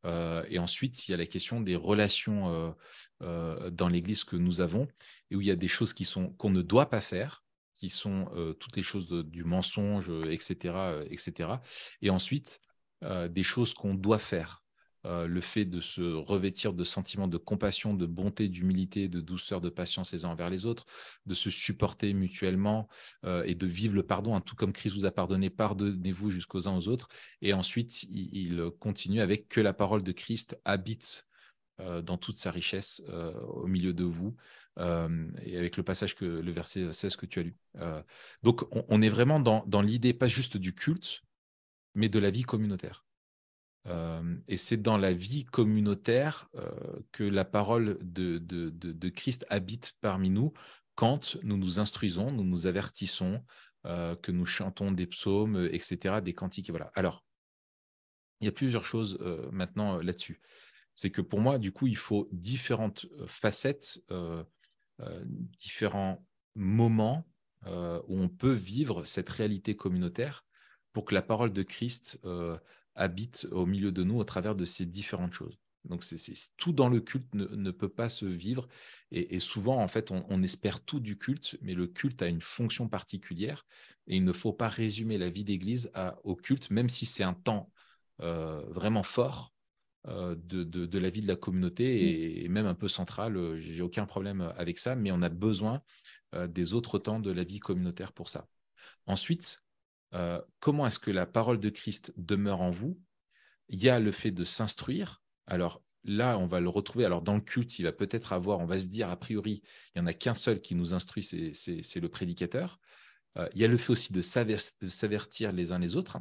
S3: Et ensuite, il y a la question des relations dans l'Église que nous avons et où il y a des choses qu'on ne doit pas faire, qui sont toutes les choses du mensonge, etc., etc. Et ensuite, des choses qu'on doit faire. Le fait de se revêtir de sentiments de compassion, de bonté, d'humilité, de douceur, de patience les uns envers les autres, de se supporter mutuellement et de vivre le pardon, tout comme Christ vous a pardonné, pardonnez-vous jusqu'aux uns aux autres. Et ensuite, il continue avec que la parole de Christ habite dans toute sa richesse au milieu de vous, et avec le verset 16 que tu as lu. Donc, on est vraiment dans l'idée, pas juste du culte, mais de la vie communautaire. Et c'est dans la vie communautaire que la parole de Christ habite parmi nous quand nous nous instruisons, nous nous avertissons, que nous chantons des psaumes, etc., des cantiques. Et voilà. Alors, il y a plusieurs choses maintenant là-dessus. C'est que pour moi, du coup, il faut différentes facettes, différents moments où on peut vivre cette réalité communautaire pour que la parole de Christ habite au milieu de nous au travers de ces différentes choses. Donc, tout dans le culte ne peut pas se vivre. Et souvent, en fait, on espère tout du culte, mais le culte a une fonction particulière. Et il ne faut pas résumer la vie d'Église au culte, même si c'est un temps vraiment fort de la vie de la communauté et même un peu central. J'ai aucun problème avec ça, mais on a besoin des autres temps de la vie communautaire pour ça. Ensuite, comment est-ce que la parole de Christ demeure en vous? Il y a le fait de s'instruire. Alors là, on va le retrouver. Alors dans le culte, il va peut-être on va se dire a priori, il n'y en a qu'un seul qui nous instruit, c'est le prédicateur. Il y a le fait aussi de s'avertir les uns les autres,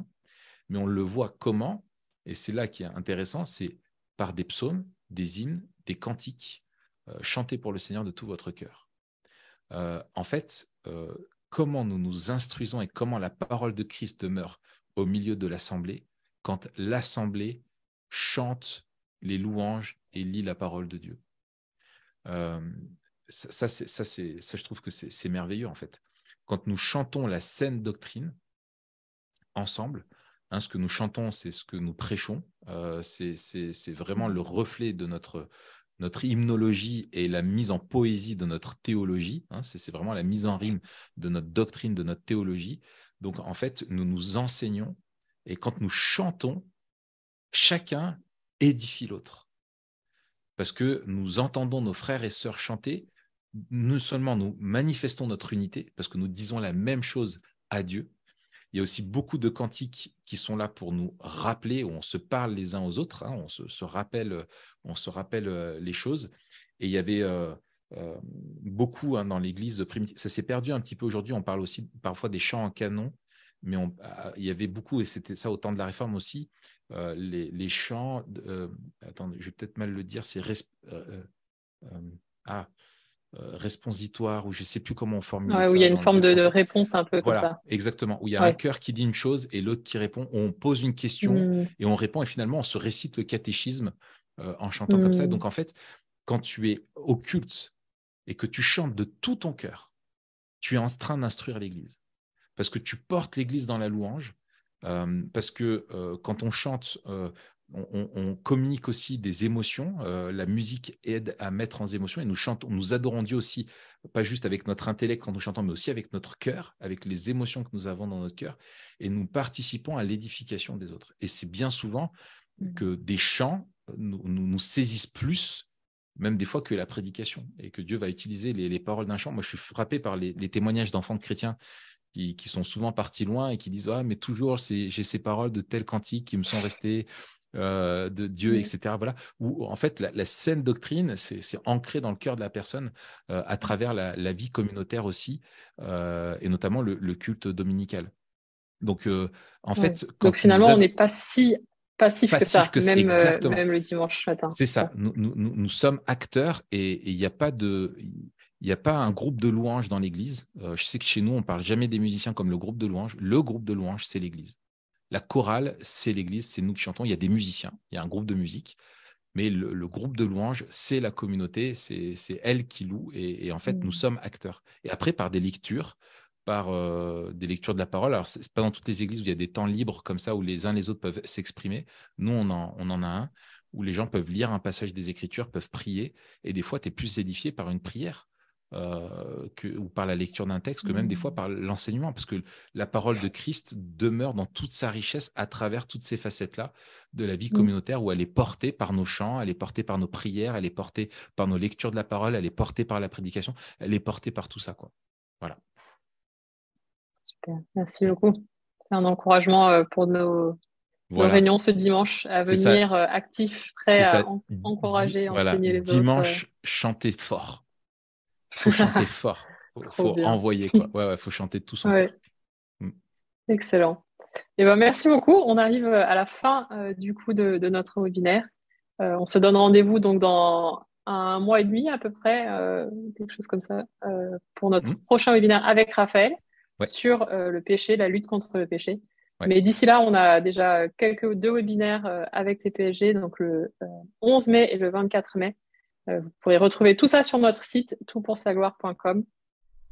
S3: mais on le voit comment, et c'est là qui est intéressant, c'est par des psaumes, des hymnes, des cantiques, chantés pour le Seigneur de tout votre cœur. En fait, comment nous nous instruisons et comment la parole de Christ demeure au milieu de l'assemblée quand l'assemblée chante les louanges et lit la parole de Dieu. Ça, je trouve que c'est merveilleux en fait. Quand nous chantons la saine doctrine ensemble, ce que nous chantons, c'est ce que nous prêchons. C'est vraiment le reflet de notre hymnologie et la mise en poésie de notre théologie. C'est vraiment la mise en rime de notre doctrine, de notre théologie. Donc, en fait, nous nous enseignons et quand nous chantons, chacun édifie l'autre. Parce que nous entendons nos frères et sœurs chanter, non seulement nous manifestons notre unité, parce que nous disons la même chose à Dieu. Il y a aussi beaucoup de cantiques qui sont là pour nous rappeler, où on se parle les uns aux autres, on se rappelle les choses. Et il y avait beaucoup dans l'Église primitive. Ça s'est perdu un petit peu aujourd'hui. On parle aussi parfois des chants en canon, mais il y avait beaucoup, et c'était ça au temps de la Réforme aussi, les chants. Attendez, je vais peut-être mal le dire. C'est responsitoire, ou je ne sais plus comment on formule ça.
S2: Où il y a une forme de réponse un peu comme ça.
S3: Exactement, où il y a un cœur qui dit une chose et l'autre qui répond. On pose une question et on répond, et finalement on se récite le catéchisme en chantant comme ça. Donc en fait, quand tu es au culte et que tu chantes de tout ton cœur, tu es en train d'instruire l'Église. Parce que tu portes l'Église dans la louange, parce que quand on chante, on communique aussi des émotions. La musique aide à mettre en émotion, et nous adorons Dieu aussi, pas juste avec notre intellect quand nous chantons, mais aussi avec notre cœur, avec les émotions que nous avons dans notre cœur, et nous participons à l'édification des autres. Et c'est bien souvent que des chants nous saisissent plus, même des fois, que la prédication, et que Dieu va utiliser les paroles d'un chant. Moi, je suis frappé par les témoignages d'enfants de chrétiens qui sont souvent partis loin et qui disent « mais toujours, j'ai ces paroles de tel cantique qui me sont restées de Dieu, etc. » Voilà. Où, en fait, la saine doctrine, c'est ancré dans le cœur de la personne à travers la vie communautaire aussi, et notamment le culte dominical. Donc, en fait…
S2: Donc, finalement, on n'est pas si passif que ça, même le dimanche matin.
S3: C'est ça. Nous sommes acteurs, et il n'y a pas un groupe de louanges dans l'Église. Je sais que chez nous, on ne parle jamais des musiciens comme le groupe de louanges. Le groupe de louanges, c'est l'Église. La chorale, c'est l'Église, c'est nous qui chantons. Il y a des musiciens, il y a un groupe de musique. Mais le groupe de louanges, c'est la communauté, c'est elle qui loue. Et en fait, nous sommes acteurs. Et après, par des lectures de la parole. Alors, ce n'est pas dans toutes les églises où il y a des temps libres comme ça, où les uns les autres peuvent s'exprimer. Nous, on en a un où les gens peuvent lire un passage des Écritures, peuvent prier. Et des fois, tu es plus édifié par une prière. Ou par la lecture d'un texte, que même des fois par l'enseignement, parce que la parole de Christ demeure dans toute sa richesse à travers toutes ces facettes-là de la vie communautaire, où elle est portée par nos chants, elle est portée par nos prières, elle est portée par nos lectures de la parole, elle est portée par la prédication, elle est portée par tout ça, quoi. Voilà.
S2: Super, merci beaucoup. C'est un encouragement pour nos réunions ce dimanche, à venir actifs, prêts à encourager, enseigner les autres.
S3: Dimanche, chantez fort. Faut chanter fort, faut envoyer, quoi. Ouais, faut chanter tout son cœur.
S2: Excellent. Et merci beaucoup. On arrive à la fin du coup de notre webinaire. On se donne rendez-vous donc dans 1 mois et demi à peu près, quelque chose comme ça, pour notre prochain webinaire avec Raphaël sur le péché, la lutte contre le péché. Mais d'ici là, on a déjà 2 webinaires avec TPSG, donc le 11 mai et le 24 mai. Vous pourrez retrouver tout ça sur notre site toutpoursagloire.com.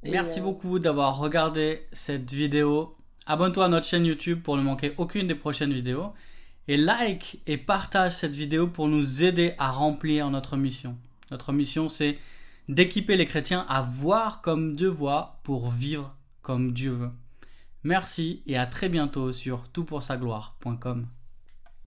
S4: Merci beaucoup d'avoir regardé cette vidéo. Abonne-toi à notre chaîne YouTube pour ne manquer aucune des prochaines vidéos. Et like et partage cette vidéo pour nous aider à remplir notre mission. Notre mission, c'est d'équiper les chrétiens à voir comme Dieu voit pour vivre comme Dieu veut. Merci et à très bientôt sur toutpoursagloire.com.